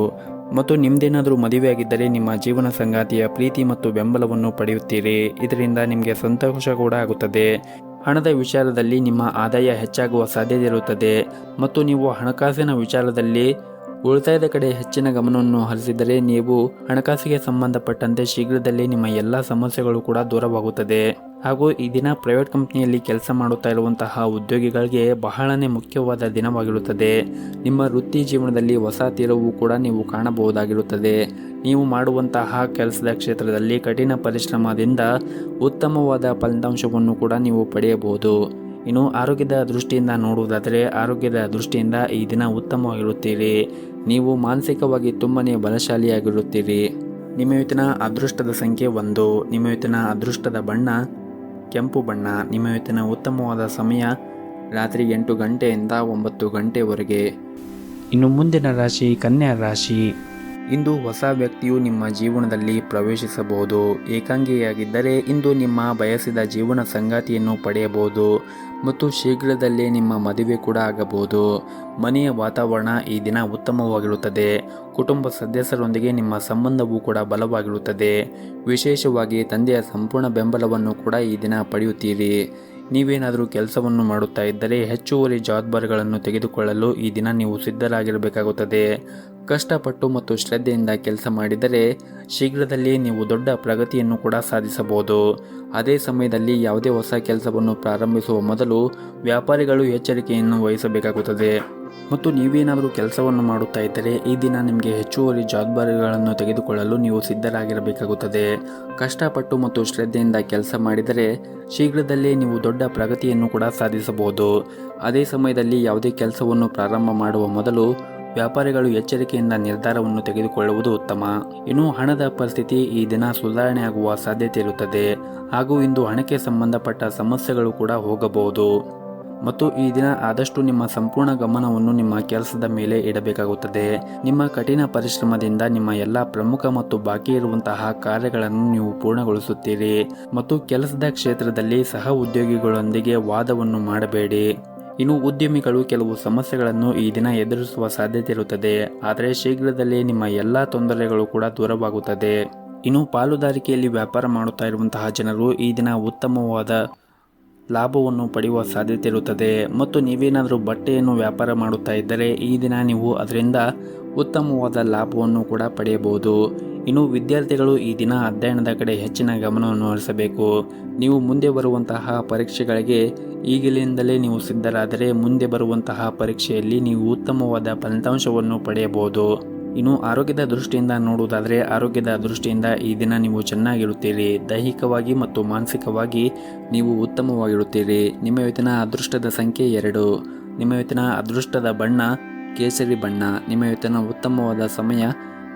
ಮತ್ತು ನಿಮ್ಮದೇನಾದರೂ ಮದುವೆಯಾಗಿದ್ದರೆ ನಿಮ್ಮ ಜೀವನ ಸಂಗಾತಿಯ ಪ್ರೀತಿ ಮತ್ತು ಬೆಂಬಲವನ್ನು ಪಡೆಯುತ್ತೀರಿ. ಇದರಿಂದ ನಿಮಗೆ ಸಂತೋಷ ಕೂಡ ಆಗುತ್ತದೆ. ಹಣದ ವಿಚಾರದಲ್ಲಿ ನಿಮ್ಮ ಆದಾಯ ಹೆಚ್ಚಾಗುವ ಸಾಧ್ಯತೆ ಇರುತ್ತದೆ ಮತ್ತು ನೀವು ಹಣಕಾಸಿನ ವಿಚಾರದಲ್ಲಿ ಉಳಿತಾಯದ ಕಡೆ ಹೆಚ್ಚಿನ ಗಮನವನ್ನು ಹರಿಸಿದರೆ ನೀವು ಹಣಕಾಸಿಗೆ ಸಂಬಂಧಪಟ್ಟಂತೆ ಶೀಘ್ರದಲ್ಲೇ ನಿಮ್ಮ ಎಲ್ಲ ಸಮಸ್ಯೆಗಳು ಕೂಡ ದೂರವಾಗುತ್ತದೆ. ಹಾಗೂ ಈ ದಿನ ಪ್ರೈವೇಟ್ ಕಂಪ್ನಿಯಲ್ಲಿ ಕೆಲಸ ಮಾಡುತ್ತಾ ಇರುವಂತಹ ಉದ್ಯೋಗಿಗಳಿಗೆ ಬಹಳನೇ ಮುಖ್ಯವಾದ ದಿನವಾಗಿರುತ್ತದೆ. ನಿಮ್ಮ ವೃತ್ತಿ ಜೀವನದಲ್ಲಿ ಹೊಸ ತಿರುವು ಕೂಡ ನೀವು ಕಾಣಬಹುದಾಗಿರುತ್ತದೆ. ನೀವು ಮಾಡುವಂತಹ ಕೆಲಸದ ಕ್ಷೇತ್ರದಲ್ಲಿ ಕಠಿಣ ಪರಿಶ್ರಮದಿಂದ ಉತ್ತಮವಾದ ಫಲಿತಾಂಶವನ್ನು ಕೂಡ ನೀವು ಪಡೆಯಬಹುದು. ಇನ್ನು ಆರೋಗ್ಯದ ದೃಷ್ಟಿಯಿಂದ ನೋಡುವುದಾದರೆ ಆರೋಗ್ಯದ ದೃಷ್ಟಿಯಿಂದ ಈ ದಿನ ಉತ್ತಮವಾಗಿರುತ್ತೀರಿ. ನೀವು ಮಾನಸಿಕವಾಗಿ ತುಂಬನೇ ಬಲಶಾಲಿಯಾಗಿರುತ್ತೀರಿ. ನಿಮ್ಮ ಇವತ್ತಿನ ಅದೃಷ್ಟದ ಸಂಖ್ಯೆ 1. ನಿಮ್ಮ ಇವತ್ತಿನ ಅದೃಷ್ಟದ ಬಣ್ಣ ಕೆಂಪು ಬಣ್ಣ. ನಿಮ್ಮ ಇವತ್ತಿನ ಉತ್ತಮವಾದ ಸಮಯ ರಾತ್ರಿ 8 ಗಂಟೆಯಿಂದ 9 ಗಂಟೆವರೆಗೆ. ಇನ್ನು ಮುಂದಿನ ರಾಶಿ ಕನ್ಯಾ ರಾಶಿ. ಇಂದು ಹೊಸ ವ್ಯಕ್ತಿಯು ನಿಮ್ಮ ಜೀವನದಲ್ಲಿ ಪ್ರವೇಶಿಸಬಹುದು. ಏಕಾಂಗಿಯಾಗಿದ್ದರೆ ಇಂದು ನಿಮ್ಮ ಬಯಸಿದ ಜೀವನ ಸಂಗಾತಿಯನ್ನು ಪಡೆಯಬಹುದು ಮತ್ತು ಶೀಘ್ರದಲ್ಲೇ ನಿಮ್ಮ ಮದುವೆ ಕೂಡ ಆಗಬಹುದು. ಮನೆಯ ವಾತಾವರಣ ಈ ದಿನ ಉತ್ತಮವಾಗಿರುತ್ತದೆ. ಕುಟುಂಬ ಸದಸ್ಯರೊಂದಿಗೆ ನಿಮ್ಮ ಸಂಬಂಧವೂ ಕೂಡ ಬಲವಾಗಿರುತ್ತದೆ. ವಿಶೇಷವಾಗಿ ತಂದೆಯ ಸಂಪೂರ್ಣ ಬೆಂಬಲವನ್ನು ಕೂಡ ಈ ದಿನ ಪಡೆಯುತ್ತೀರಿ. ನೀವೇನಾದರೂ ಕೆಲಸವನ್ನು ಮಾಡುತ್ತಾ ಇದ್ದರೆ ಹೆಚ್ಚುವರಿ ಜವಾಬ್ದಾರಿಗಳನ್ನು ತೆಗೆದುಕೊಳ್ಳಲು ಈ ದಿನ ನೀವು ಸಿದ್ಧರಾಗಿರಬೇಕಾಗುತ್ತದೆ. ಕಷ್ಟಪಟ್ಟು ಮತ್ತು ಶ್ರದ್ಧೆಯಿಂದ ಕೆಲಸ ಮಾಡಿದರೆ ಶೀಘ್ರದಲ್ಲೇ ನೀವು ದೊಡ್ಡ ಪ್ರಗತಿಯನ್ನು ಕೂಡ ಸಾಧಿಸಬಹುದು. ಅದೇ ಸಮಯದಲ್ಲಿ ಯಾವುದೇ ಹೊಸ ಕೆಲಸವನ್ನು ಪ್ರಾರಂಭಿಸುವ ಮೊದಲು ವ್ಯಾಪಾರಿಗಳು ಎಚ್ಚರಿಕೆಯನ್ನು ವಹಿಸಬೇಕಾಗುತ್ತದೆ. ಮತ್ತು ನೀವೇನಾದರೂ ಕೆಲಸವನ್ನು ಮಾಡುತ್ತಾ ಇದ್ದರೆ ಈ ದಿನ ನಿಮಗೆ ಹೆಚ್ಚುವರಿ ಜವಾಬ್ದಾರಿಗಳನ್ನು ತೆಗೆದುಕೊಳ್ಳಲು ನೀವು ಸಿದ್ಧರಾಗಿರಬೇಕಾಗುತ್ತದೆ. ಕಷ್ಟಪಟ್ಟು ಮತ್ತು ಶ್ರದ್ಧೆಯಿಂದ ಕೆಲಸ ಮಾಡಿದರೆ ಶೀಘ್ರದಲ್ಲೇ ನೀವು ದೊಡ್ಡ ಪ್ರಗತಿಯನ್ನು ಕೂಡ ಸಾಧಿಸಬಹುದು. ಅದೇ ಸಮಯದಲ್ಲಿ ಯಾವುದೇ ಕೆಲಸವನ್ನು ಪ್ರಾರಂಭ ಮಾಡುವ ಮೊದಲು ವ್ಯಾಪಾರಿಗಳು ಎಚ್ಚರಿಕೆಯಿಂದ ನಿರ್ಧಾರವನ್ನು ತೆಗೆದುಕೊಳ್ಳುವುದು ಉತ್ತಮ. ಇನ್ನು ಹಣದ ಪರಿಸ್ಥಿತಿ ಈ ದಿನ ಸುಧಾರಣೆಯಾಗುವ ಸಾಧ್ಯತೆ ಇರುತ್ತದೆ ಹಾಗೂ ಇಂದು ಹಣಕ್ಕೆ ಸಂಬಂಧಪಟ್ಟ ಸಮಸ್ಯೆಗಳು ಕೂಡ ಹೋಗಬಹುದು. ಮತ್ತು ಈ ದಿನ ಆದಷ್ಟು ನಿಮ್ಮ ಸಂಪೂರ್ಣ ಗಮನವನ್ನು ನಿಮ್ಮ ಕೆಲಸದ ಮೇಲೆ ಇಡಬೇಕಾಗುತ್ತದೆ. ನಿಮ್ಮ ಕಠಿಣ ಪರಿಶ್ರಮದಿಂದ ನಿಮ್ಮ ಎಲ್ಲ ಪ್ರಮುಖ ಮತ್ತು ಬಾಕಿ ಇರುವಂತಹ ಕಾರ್ಯಗಳನ್ನು ನೀವು ಪೂರ್ಣಗೊಳಿಸುತ್ತೀರಿ. ಮತ್ತು ಕೆಲಸದ ಕ್ಷೇತ್ರದಲ್ಲಿ ಸಹ ಉದ್ಯೋಗಿಗಳೊಂದಿಗೆ ವಾದವನ್ನು ಮಾಡಬೇಡಿ. ಇನ್ನು ಉದ್ಯಮಿಗಳು ಕೆಲವು ಸಮಸ್ಯೆಗಳನ್ನು ಈ ದಿನ ಎದುರಿಸುವ ಸಾಧ್ಯತೆ ಇರುತ್ತದೆ, ಆದರೆ ಶೀಘ್ರದಲ್ಲೇ ನಿಮ್ಮ ಎಲ್ಲ ತೊಂದರೆಗಳು ಕೂಡ ದೂರವಾಗುತ್ತದೆ. ಇನ್ನು ಪಾಲುದಾರಿಕೆಯಲ್ಲಿ ವ್ಯಾಪಾರ ಮಾಡುತ್ತಾ ಇರುವಂತಹ ಜನರು ಈ ದಿನ ಉತ್ತಮವಾದ ಲಾಭವನ್ನು ಪಡೆಯುವ ಸಾಧ್ಯತೆ ಇರುತ್ತದೆ. ಮತ್ತು ನೀವೇನಾದರೂ ಬಟ್ಟೆಯನ್ನು ವ್ಯಾಪಾರ ಮಾಡುತ್ತಾ ಇದ್ದರೆ ಈ ದಿನ ನೀವು ಅದರಿಂದ ಉತ್ತಮವಾದ ಲಾಭವನ್ನು ಕೂಡ ಪಡೆಯಬಹುದು. ಇನ್ನು ವಿದ್ಯಾರ್ಥಿಗಳು ಈ ದಿನ ಅಧ್ಯಯನದ ಕಡೆ ಹೆಚ್ಚಿನ ಗಮನವನ್ನು ಹರಿಸಬೇಕು. ನೀವು ಮುಂದೆ ಬರುವಂತಹ ಪರೀಕ್ಷೆಗಳಿಗೆ ಈಗಲಿಂದಲೇ ನೀವು ಸಿದ್ಧರಾದರೆ ಮುಂದೆ ಬರುವಂತಹ ಪರೀಕ್ಷೆಯಲ್ಲಿ ನೀವು ಉತ್ತಮವಾದ ಫಲಿತಾಂಶವನ್ನು ಪಡೆಯಬಹುದು. ಇನ್ನು ಆರೋಗ್ಯದ ದೃಷ್ಟಿಯಿಂದ ನೋಡುವುದಾದರೆ ಆರೋಗ್ಯದ ದೃಷ್ಟಿಯಿಂದ ಈ ದಿನ ನೀವು ಚೆನ್ನಾಗಿರುತ್ತೀರಿ. ದೈಹಿಕವಾಗಿ ಮತ್ತು ಮಾನಸಿಕವಾಗಿ ನೀವು ಉತ್ತಮವಾಗಿರುತ್ತೀರಿ. ನಿಮ್ಮ ಇವತ್ತಿನ ಅದೃಷ್ಟದ ಸಂಖ್ಯೆ 2. ನಿಮ್ಮ ಇವತ್ತಿನ ಅದೃಷ್ಟದ ಬಣ್ಣ ಕೇಸರಿ ಬಣ್ಣ. ನಿಮ್ಮ ಇವತ್ತಿನ ಉತ್ತಮವಾದ ಸಮಯ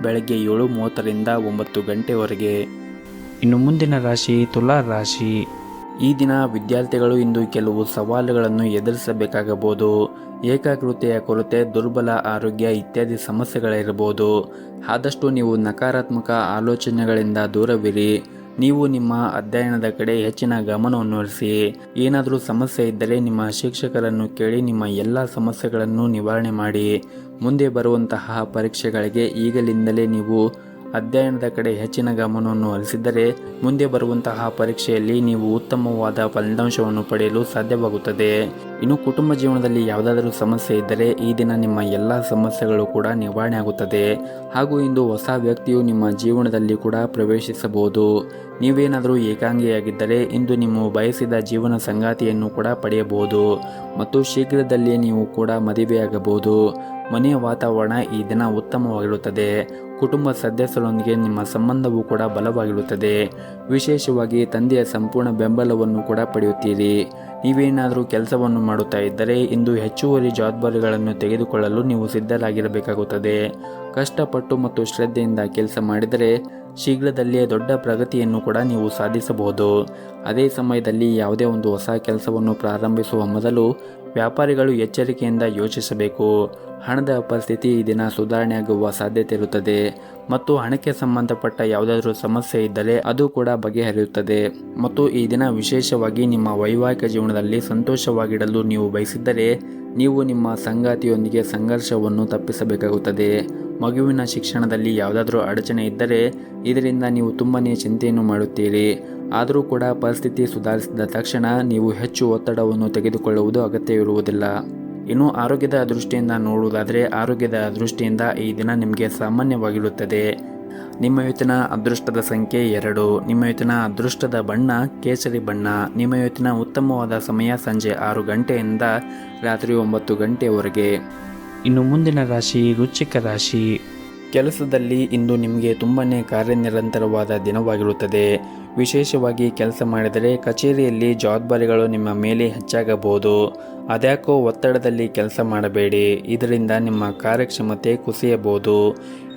ಬೆಳಗ್ಗೆ 7:30ರಿಂದ 9 ಗಂಟೆವರೆಗೆ. ಇನ್ನು ಮುಂದಿನ ರಾಶಿ ತುಲಾ ರಾಶಿ. ಈ ದಿನ ವಿದ್ಯಾರ್ಥಿಗಳು ಇಂದು ಕೆಲವು ಸವಾಲುಗಳನ್ನು ಎದುರಿಸಬೇಕಾಗಬಹುದು. ಏಕಾಗ್ರತೆಯ ಕೊರತೆ, ದುರ್ಬಲ ಆರೋಗ್ಯ ಇತ್ಯಾದಿ ಸಮಸ್ಯೆಗಳಿರಬಹುದು. ಆದಷ್ಟು ನೀವು ನಕಾರಾತ್ಮಕ ಆಲೋಚನೆಗಳಿಂದ ದೂರವಿರಿ. ನೀವು ನಿಮ್ಮ ಅಧ್ಯಯನದ ಕಡೆ ಹೆಚ್ಚಿನ ಗಮನವನ್ನು ಹರಿಸಿ. ಏನಾದರೂ ಸಮಸ್ಯೆ ಇದ್ದರೆ ನಿಮ್ಮ ಶಿಕ್ಷಕರನ್ನು ಕೇಳಿ ನಿಮ್ಮ ಎಲ್ಲ ಸಮಸ್ಯೆಗಳನ್ನು ನಿವಾರಣೆ ಮಾಡಿ. ಮುಂದೆ ಬರುವಂತಹ ಪರೀಕ್ಷೆಗಳಿಗೆ ಈಗಲಿಂದಲೇ ನೀವು ಅಧ್ಯಯನದ ಕಡೆ ಹೆಚ್ಚಿನ ಗಮನವನ್ನು ಹರಿಸಿದರೆ ಮುಂದೆ ಬರುವಂತಹ ಪರೀಕ್ಷೆಯಲ್ಲಿ ನೀವು ಉತ್ತಮವಾದ ಫಲಿತಾಂಶವನ್ನು ಪಡೆಯಲು ಸಾಧ್ಯವಾಗುತ್ತದೆ. ಇನ್ನು ಕುಟುಂಬ ಜೀವನದಲ್ಲಿ ಯಾವುದಾದರೂ ಸಮಸ್ಯೆ ಇದ್ದರೆ ಈ ದಿನ ನಿಮ್ಮ ಎಲ್ಲ ಸಮಸ್ಯೆಗಳು ಕೂಡ ನಿವಾರಣೆ ಆಗುತ್ತದೆ. ಹಾಗೂ ಇಂದು ಹೊಸ ವ್ಯಕ್ತಿಯು ನಿಮ್ಮ ಜೀವನದಲ್ಲಿ ಕೂಡ ಪ್ರವೇಶಿಸಬಹುದು. ನೀವೇನಾದರೂ ಏಕಾಂಗಿಯಾಗಿದ್ದರೆ ಇಂದು ನೀವು ಬಯಸಿದ ಜೀವನ ಸಂಗಾತಿಯನ್ನು ಕೂಡ ಪಡೆಯಬಹುದು ಮತ್ತು ಶೀಘ್ರದಲ್ಲೇ ನೀವು ಕೂಡ ಮದುವೆಯಾಗಬಹುದು. ಮನೆಯ ವಾತಾವರಣ ಈ ದಿನ ಉತ್ತಮವಾಗಿರುತ್ತದೆ. ಕುಟುಂಬ ಸದಸ್ಯರೊಂದಿಗೆ ನಿಮ್ಮ ಸಂಬಂಧವೂ ಕೂಡ ಬಲವಾಗಿರುತ್ತದೆ. ವಿಶೇಷವಾಗಿ ತಂದೆಯ ಸಂಪೂರ್ಣ ಬೆಂಬಲವನ್ನು ಕೂಡ ಪಡೆಯುತ್ತೀರಿ. ನೀವೇನಾದರೂ ಕೆಲಸವನ್ನು ಮಾಡುತ್ತಾ ಇದ್ದರೆ ಇಂದು ಹೆಚ್ಚುವರಿ ಜವಾಬ್ದಾರಿಗಳನ್ನು ತೆಗೆದುಕೊಳ್ಳಲು ನೀವು ಸಿದ್ಧರಾಗಿರಬೇಕಾಗುತ್ತದೆ. ಕಷ್ಟಪಟ್ಟು ಮತ್ತು ಶ್ರದ್ಧೆಯಿಂದ ಕೆಲಸ ಮಾಡಿದರೆ ಶೀಘ್ರದಲ್ಲೇ ದೊಡ್ಡ ಪ್ರಗತಿಯನ್ನು ಕೂಡ ನೀವು ಸಾಧಿಸಬಹುದು. ಅದೇ ಸಮಯದಲ್ಲಿ ಯಾವುದೇ ಒಂದು ಹೊಸ ಕೆಲಸವನ್ನು ಪ್ರಾರಂಭಿಸುವ ಮೊದಲು ವ್ಯಾಪಾರಿಗಳು ಎಚ್ಚರಿಕೆಯಿಂದ ಯೋಚಿಸಬೇಕು. ಹಣದ ಪರಿಸ್ಥಿತಿ ಈ ದಿನ ಸುಧಾರಣೆಯಾಗುವ ಸಾಧ್ಯತೆ ಇರುತ್ತದೆ ಮತ್ತು ಹಣಕ್ಕೆ ಸಂಬಂಧಪಟ್ಟ ಯಾವುದಾದ್ರೂ ಸಮಸ್ಯೆ ಇದ್ದರೆ ಅದು ಕೂಡ ಬಗೆಹರಿಯುತ್ತದೆ. ಮತ್ತು ಈ ದಿನ ವಿಶೇಷವಾಗಿ ನಿಮ್ಮ ವೈವಾಹಿಕ ಜೀವನದಲ್ಲಿ ಸಂತೋಷವಾಗಿಡಲು ನೀವು ಬಯಸಿದ್ದರೆ ನೀವು ನಿಮ್ಮ ಸಂಗಾತಿಯೊಂದಿಗೆ ಸಂಘರ್ಷವನ್ನು ತಪ್ಪಿಸಬೇಕಾಗುತ್ತದೆ. ಮಗುವಿನ ಶಿಕ್ಷಣದಲ್ಲಿ ಯಾವುದಾದ್ರೂ ಅಡಚಣೆ ಇದ್ದರೆ ಇದರಿಂದ ನೀವು ತುಂಬನೇ ಚಿಂತೆಯನ್ನು ಮಾಡುತ್ತೀರಿ. ಆದರೂ ಕೂಡ ಪರಿಸ್ಥಿತಿ ಸುಧಾರಿಸಿದ ತಕ್ಷಣ ನೀವು ಹೆಚ್ಚು ಒತ್ತಡವನ್ನು ತೆಗೆದುಕೊಳ್ಳುವುದು ಅಗತ್ಯವಿರುವುದಿಲ್ಲ. ಇನ್ನು ಆರೋಗ್ಯದ ದೃಷ್ಟಿಯಿಂದ ನೋಡುವುದಾದರೆ ಆರೋಗ್ಯದ ದೃಷ್ಟಿಯಿಂದ ಈ ದಿನ ನಿಮಗೆ ಸಾಮಾನ್ಯವಾಗಿರುತ್ತದೆ. ನಿಮ್ಮ ಇವತ್ತಿನ ಅದೃಷ್ಟದ ಸಂಖ್ಯೆ 2. ನಿಮ್ಮ ಇವತ್ತಿನ ಅದೃಷ್ಟದ ಬಣ್ಣ ಕೇಸರಿ ಬಣ್ಣ. ನಿಮ್ಮ ಇವತ್ತಿನ ಉತ್ತಮವಾದ ಸಮಯ ಸಂಜೆ 6 ಗಂಟೆಯಿಂದ ರಾತ್ರಿ 9 ಗಂಟೆಯವರೆಗೆ. ಇನ್ನು ಮುಂದಿನ ರಾಶಿ ವೃಶ್ಚಿಕ ರಾಶಿ. ಕೆಲಸದಲ್ಲಿ ಇಂದು ನಿಮಗೆ ತುಂಬನೇ ಕಾರ್ಯನಿರಂತರವಾದ ದಿನವಾಗಿರುತ್ತದೆ. ವಿಶೇಷವಾಗಿ ಕೆಲಸ ಮಾಡಿದರೆ ಕಚೇರಿಯಲ್ಲಿ ಜವಾಬ್ದಾರಿಗಳು ನಿಮ್ಮ ಮೇಲೆ ಹೆಚ್ಚಾಗಬಹುದು. ಅದ್ಯಾಕೋ ಒತ್ತಡದಲ್ಲಿ ಕೆಲಸ ಮಾಡಬೇಡಿ, ಇದರಿಂದ ನಿಮ್ಮ ಕಾರ್ಯಕ್ಷಮತೆ ಕುಸಿಯಬಹುದು.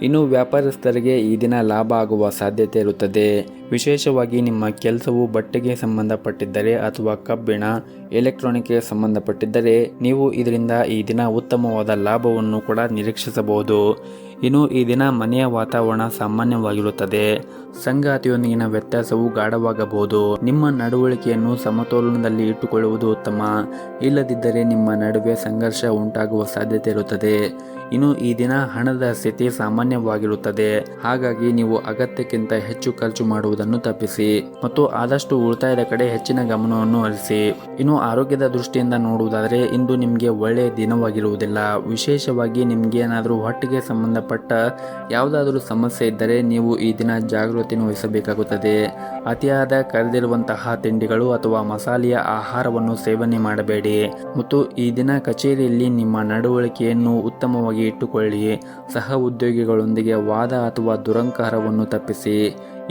ಇನ್ನು ವ್ಯಾಪಾರಸ್ಥರಿಗೆ ಈ ದಿನ ಲಾಭ ಆಗುವ ಸಾಧ್ಯತೆ ಇರುತ್ತದೆ. ವಿಶೇಷವಾಗಿ ನಿಮ್ಮ ಕೆಲಸವು ಬಟ್ಟೆಗೆ ಸಂಬಂಧಪಟ್ಟಿದ್ದರೆ ಅಥವಾ ಕಬ್ಬಿಣ, ಎಲೆಕ್ಟ್ರಾನಿಕ್ಗೆ ಸಂಬಂಧಪಟ್ಟಿದ್ದರೆ ನೀವು ಇದರಿಂದ ಈ ದಿನ ಉತ್ತಮವಾದ ಲಾಭವನ್ನು ಕೂಡ ನಿರೀಕ್ಷಿಸಬಹುದು. ಇನ್ನು ಈ ದಿನ ಮನೆಯ ವಾತಾವರಣ ಸಾಮಾನ್ಯವಾಗಿರುತ್ತದೆ. ಸಂಗಾತಿಯೊಂದಿಗಿನ ವ್ಯತ್ಯಾಸವು ಗಾಢವಾಗಬಹುದು. ನಿಮ್ಮ ನಡವಳಿಕೆಯನ್ನು ಸಮತೋಲನದಲ್ಲಿ ಇಟ್ಟುಕೊಳ್ಳುವುದು ಉತ್ತಮ. ಇಲ್ಲದಿದ್ದರೆ ನಿಮ್ಮ ನಡುವೆ ಸಂಘರ್ಷ ಉಂಟಾಗುವ ಸಾಧ್ಯತೆ ಇರುತ್ತದೆ. ಇನ್ನು ಈ ದಿನ ಹಣದ ಸ್ಥಿತಿ ಸಾಮಾನ್ಯವಾಗಿರುತ್ತದೆ. ಹಾಗಾಗಿ ನೀವು ಅಗತ್ಯಕ್ಕಿಂತ ಹೆಚ್ಚು ಖರ್ಚು ಮಾಡುವುದನ್ನು ತಪ್ಪಿಸಿ ಮತ್ತು ಆದಷ್ಟು ಉಳಿತಾಯದ ಕಡೆ ಹೆಚ್ಚಿನ ಗಮನವನ್ನು ಹರಿಸಿ. ಇನ್ನು ಆರೋಗ್ಯದ ದೃಷ್ಟಿಯಿಂದ ನೋಡುವುದಾದರೆ ಇಂದು ನಿಮಗೆ ಒಳ್ಳೆಯ ದಿನವಾಗಿರುವುದಿಲ್ಲ. ವಿಶೇಷವಾಗಿ ನಿಮಗೆ ಏನಾದರೂ ಹೊಟ್ಟೆಗೆ ಸಂಬಂಧಪಟ್ಟ ಯಾವುದಾದರೂ ಸಮಸ್ಯೆ ಇದ್ದರೆ ನೀವು ಈ ದಿನ ಜಾಗೃತಿಯನ್ನು ವಹಿಸಬೇಕಾಗುತ್ತದೆ. ಅತಿಯಾದ ಕರೆದಿರುವಂತಹ ತಿಂಡಿಗಳು ಅಥವಾ ಮಸಾಲೆಯ ಆಹಾರವನ್ನು ಸೇವನೆ ಮಾಡಬೇಡಿ ಮತ್ತು ಈ ದಿನ ಕಚೇರಿಯಲ್ಲಿ ನಿಮ್ಮ ನಡವಳಿಕೆಯನ್ನು ಉತ್ತಮವಾಗಿ ಇಟ್ಟುಕೊಳ್ಳಿ. ಸಹ ಉದ್ಯೋಗಿಗಳೊಂದಿಗೆ ವಾದ ಅಥವಾ ದುರಂಕಾರವನ್ನು ತಪ್ಪಿಸಿ.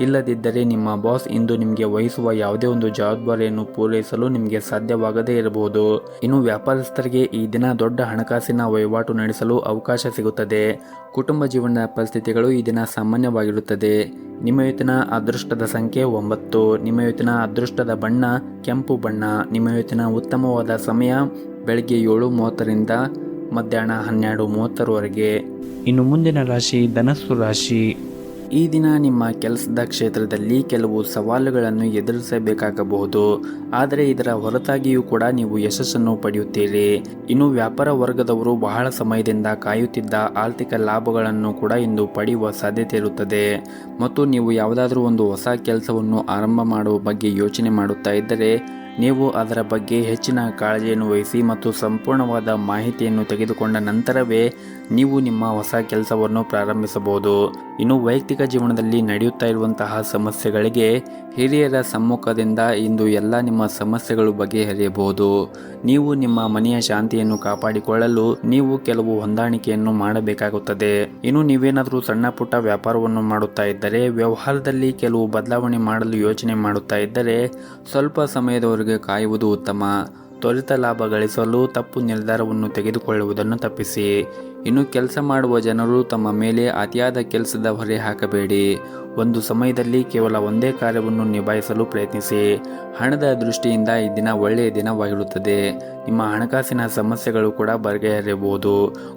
ಇಲ್ಲದಿದ್ದರೆ ನಿಮ್ಮ ಬಾಸ್ ಇಂದು ನಿಮಗೆ ವಹಿಸುವ ಯಾವುದೇ ಒಂದು ಜವಾಬ್ದಾರಿಯನ್ನು ಪೂರೈಸಲು ನಿಮಗೆ ಸಾಧ್ಯವಾಗದೇ ಇರಬಹುದು. ಇನ್ನು ವ್ಯಾಪಾರಸ್ಥರಿಗೆ ಈ ದಿನ ದೊಡ್ಡ ಹಣಕಾಸಿನ ವಹಿವಾಟು ನಡೆಸಲು ಅವಕಾಶ ಸಿಗುತ್ತದೆ. ಕುಟುಂಬ ಜೀವನದ ಪರಿಸ್ಥಿತಿಗಳು ಈ ದಿನ ಸಾಮಾನ್ಯವಾಗಿರುತ್ತದೆ. ನಿಮ್ಮ ಇವತ್ತಿನ ಅದೃಷ್ಟದ ಸಂಖ್ಯೆ 9. ನಿಮ್ಮ ಇವತ್ತಿನ ಅದೃಷ್ಟದ ಬಣ್ಣ ಕೆಂಪು ಬಣ್ಣ. ನಿಮ್ಮ ಇವತ್ತಿನ ಉತ್ತಮವಾದ ಸಮಯ ಬೆಳಗ್ಗೆ 7:30ರಿಂದ ಮಧ್ಯಾಹ್ನ 12:30ರವರೆಗೆ. ಇನ್ನು ಮುಂದಿನ ರಾಶಿ ಧನಸ್ಸು ರಾಶಿ. ಈ ದಿನ ನಿಮ್ಮ ಕೆಲಸದ ಕ್ಷೇತ್ರದಲ್ಲಿ ಕೆಲವು ಸವಾಲುಗಳನ್ನು ಎದುರಿಸಬೇಕಾಗಬಹುದು. ಆದರೆ ಇದರ ಹೊರತಾಗಿಯೂ ಕೂಡ ನೀವು ಯಶಸ್ಸನ್ನು ಪಡೆಯುತ್ತೀರಿ. ಇನ್ನು ವ್ಯಾಪಾರ ವರ್ಗದವರು ಬಹಳ ಸಮಯದಿಂದ ಕಾಯುತ್ತಿದ್ದ ಆರ್ಥಿಕ ಲಾಭಗಳನ್ನು ಕೂಡ ಇಂದು ಪಡೆಯುವ ಸಾಧ್ಯತೆ ಇರುತ್ತದೆ. ಮತ್ತು ನೀವು ಯಾವುದಾದ್ರೂ ಒಂದು ಹೊಸ ಕೆಲಸವನ್ನು ಆರಂಭ ಮಾಡುವ ಬಗ್ಗೆ ಯೋಚನೆ ಮಾಡುತ್ತಾ ಇದ್ದರೆ ನೀವು ಅದರ ಬಗ್ಗೆ ಹೆಚ್ಚಿನ ಕಾಳಜಿಯನ್ನು ವಹಿಸಿ ಮತ್ತು ಸಂಪೂರ್ಣವಾದ ಮಾಹಿತಿಯನ್ನು ತೆಗೆದುಕೊಂಡ ನಂತರವೇ ನೀವು ನಿಮ್ಮ ಹೊಸ ಕೆಲಸವನ್ನು ಪ್ರಾರಂಭಿಸಬಹುದು. ಇನ್ನು ವೈಯಕ್ತಿಕ ಜೀವನದಲ್ಲಿ ನಡೆಯುತ್ತಾ ಇರುವಂತಹ ಸಮಸ್ಯೆಗಳಿಗೆ ಹಿರಿಯರ ಸಮ್ಮುಖದಿಂದ ಇಂದು ಎಲ್ಲ ನಿಮ್ಮ ಸಮಸ್ಯೆಗಳು ಬಗೆಹರಿಯಬಹುದು. ನೀವು ನಿಮ್ಮ ಮನೆಯ ಶಾಂತಿಯನ್ನು ಕಾಪಾಡಿಕೊಳ್ಳಲು ನೀವು ಕೆಲವು ಹೊಂದಾಣಿಕೆಯನ್ನು ಮಾಡಬೇಕಾಗುತ್ತದೆ. ಇನ್ನು ನೀವೇನಾದರೂ ಸಣ್ಣ ಪುಟ್ಟ ವ್ಯಾಪಾರವನ್ನು ಮಾಡುತ್ತಾ ಇದ್ದರೆ ವ್ಯವಹಾರದಲ್ಲಿ ಕೆಲವು ಬದಲಾವಣೆ ಮಾಡಲು ಯೋಚನೆ ಮಾಡುತ್ತಾ ಇದ್ದರೆ ಸ್ವಲ್ಪ ಸಮಯದವರೆಗೆ ಕಾಯುವುದು ಉತ್ತಮ. ತ್ವರಿತ ಲಾಭ ಗಳಿಸಲು ತಪ್ಪು ನಿರ್ಧಾರವನ್ನು ತೆಗೆದುಕೊಳ್ಳುವುದನ್ನು ತಪ್ಪಿಸಿ. ಇನ್ನು ಕೆಲಸ ಮಾಡುವ ಜನರು ತಮ್ಮ ಮೇಲೆ ಅತಿಯಾದ ಕೆಲಸದ ಹೊರೆ ಹಾಕಬೇಡಿ. ಒಂದು ಸಮಯದಲ್ಲಿ ಕೇವಲ ಒಂದೇ ಕಾರ್ಯವನ್ನು ನಿಭಾಯಿಸಲು ಪ್ರಯತ್ನಿಸಿ. ಹಣದ ದೃಷ್ಟಿಯಿಂದ ಈ ದಿನ ಒಳ್ಳೆಯ ದಿನವಾಗಿರುತ್ತದೆ. ನಿಮ್ಮ ಹಣಕಾಸಿನ ಸಮಸ್ಯೆಗಳು ಕೂಡ ಬಗೆಹರಿಯಬಹುದು.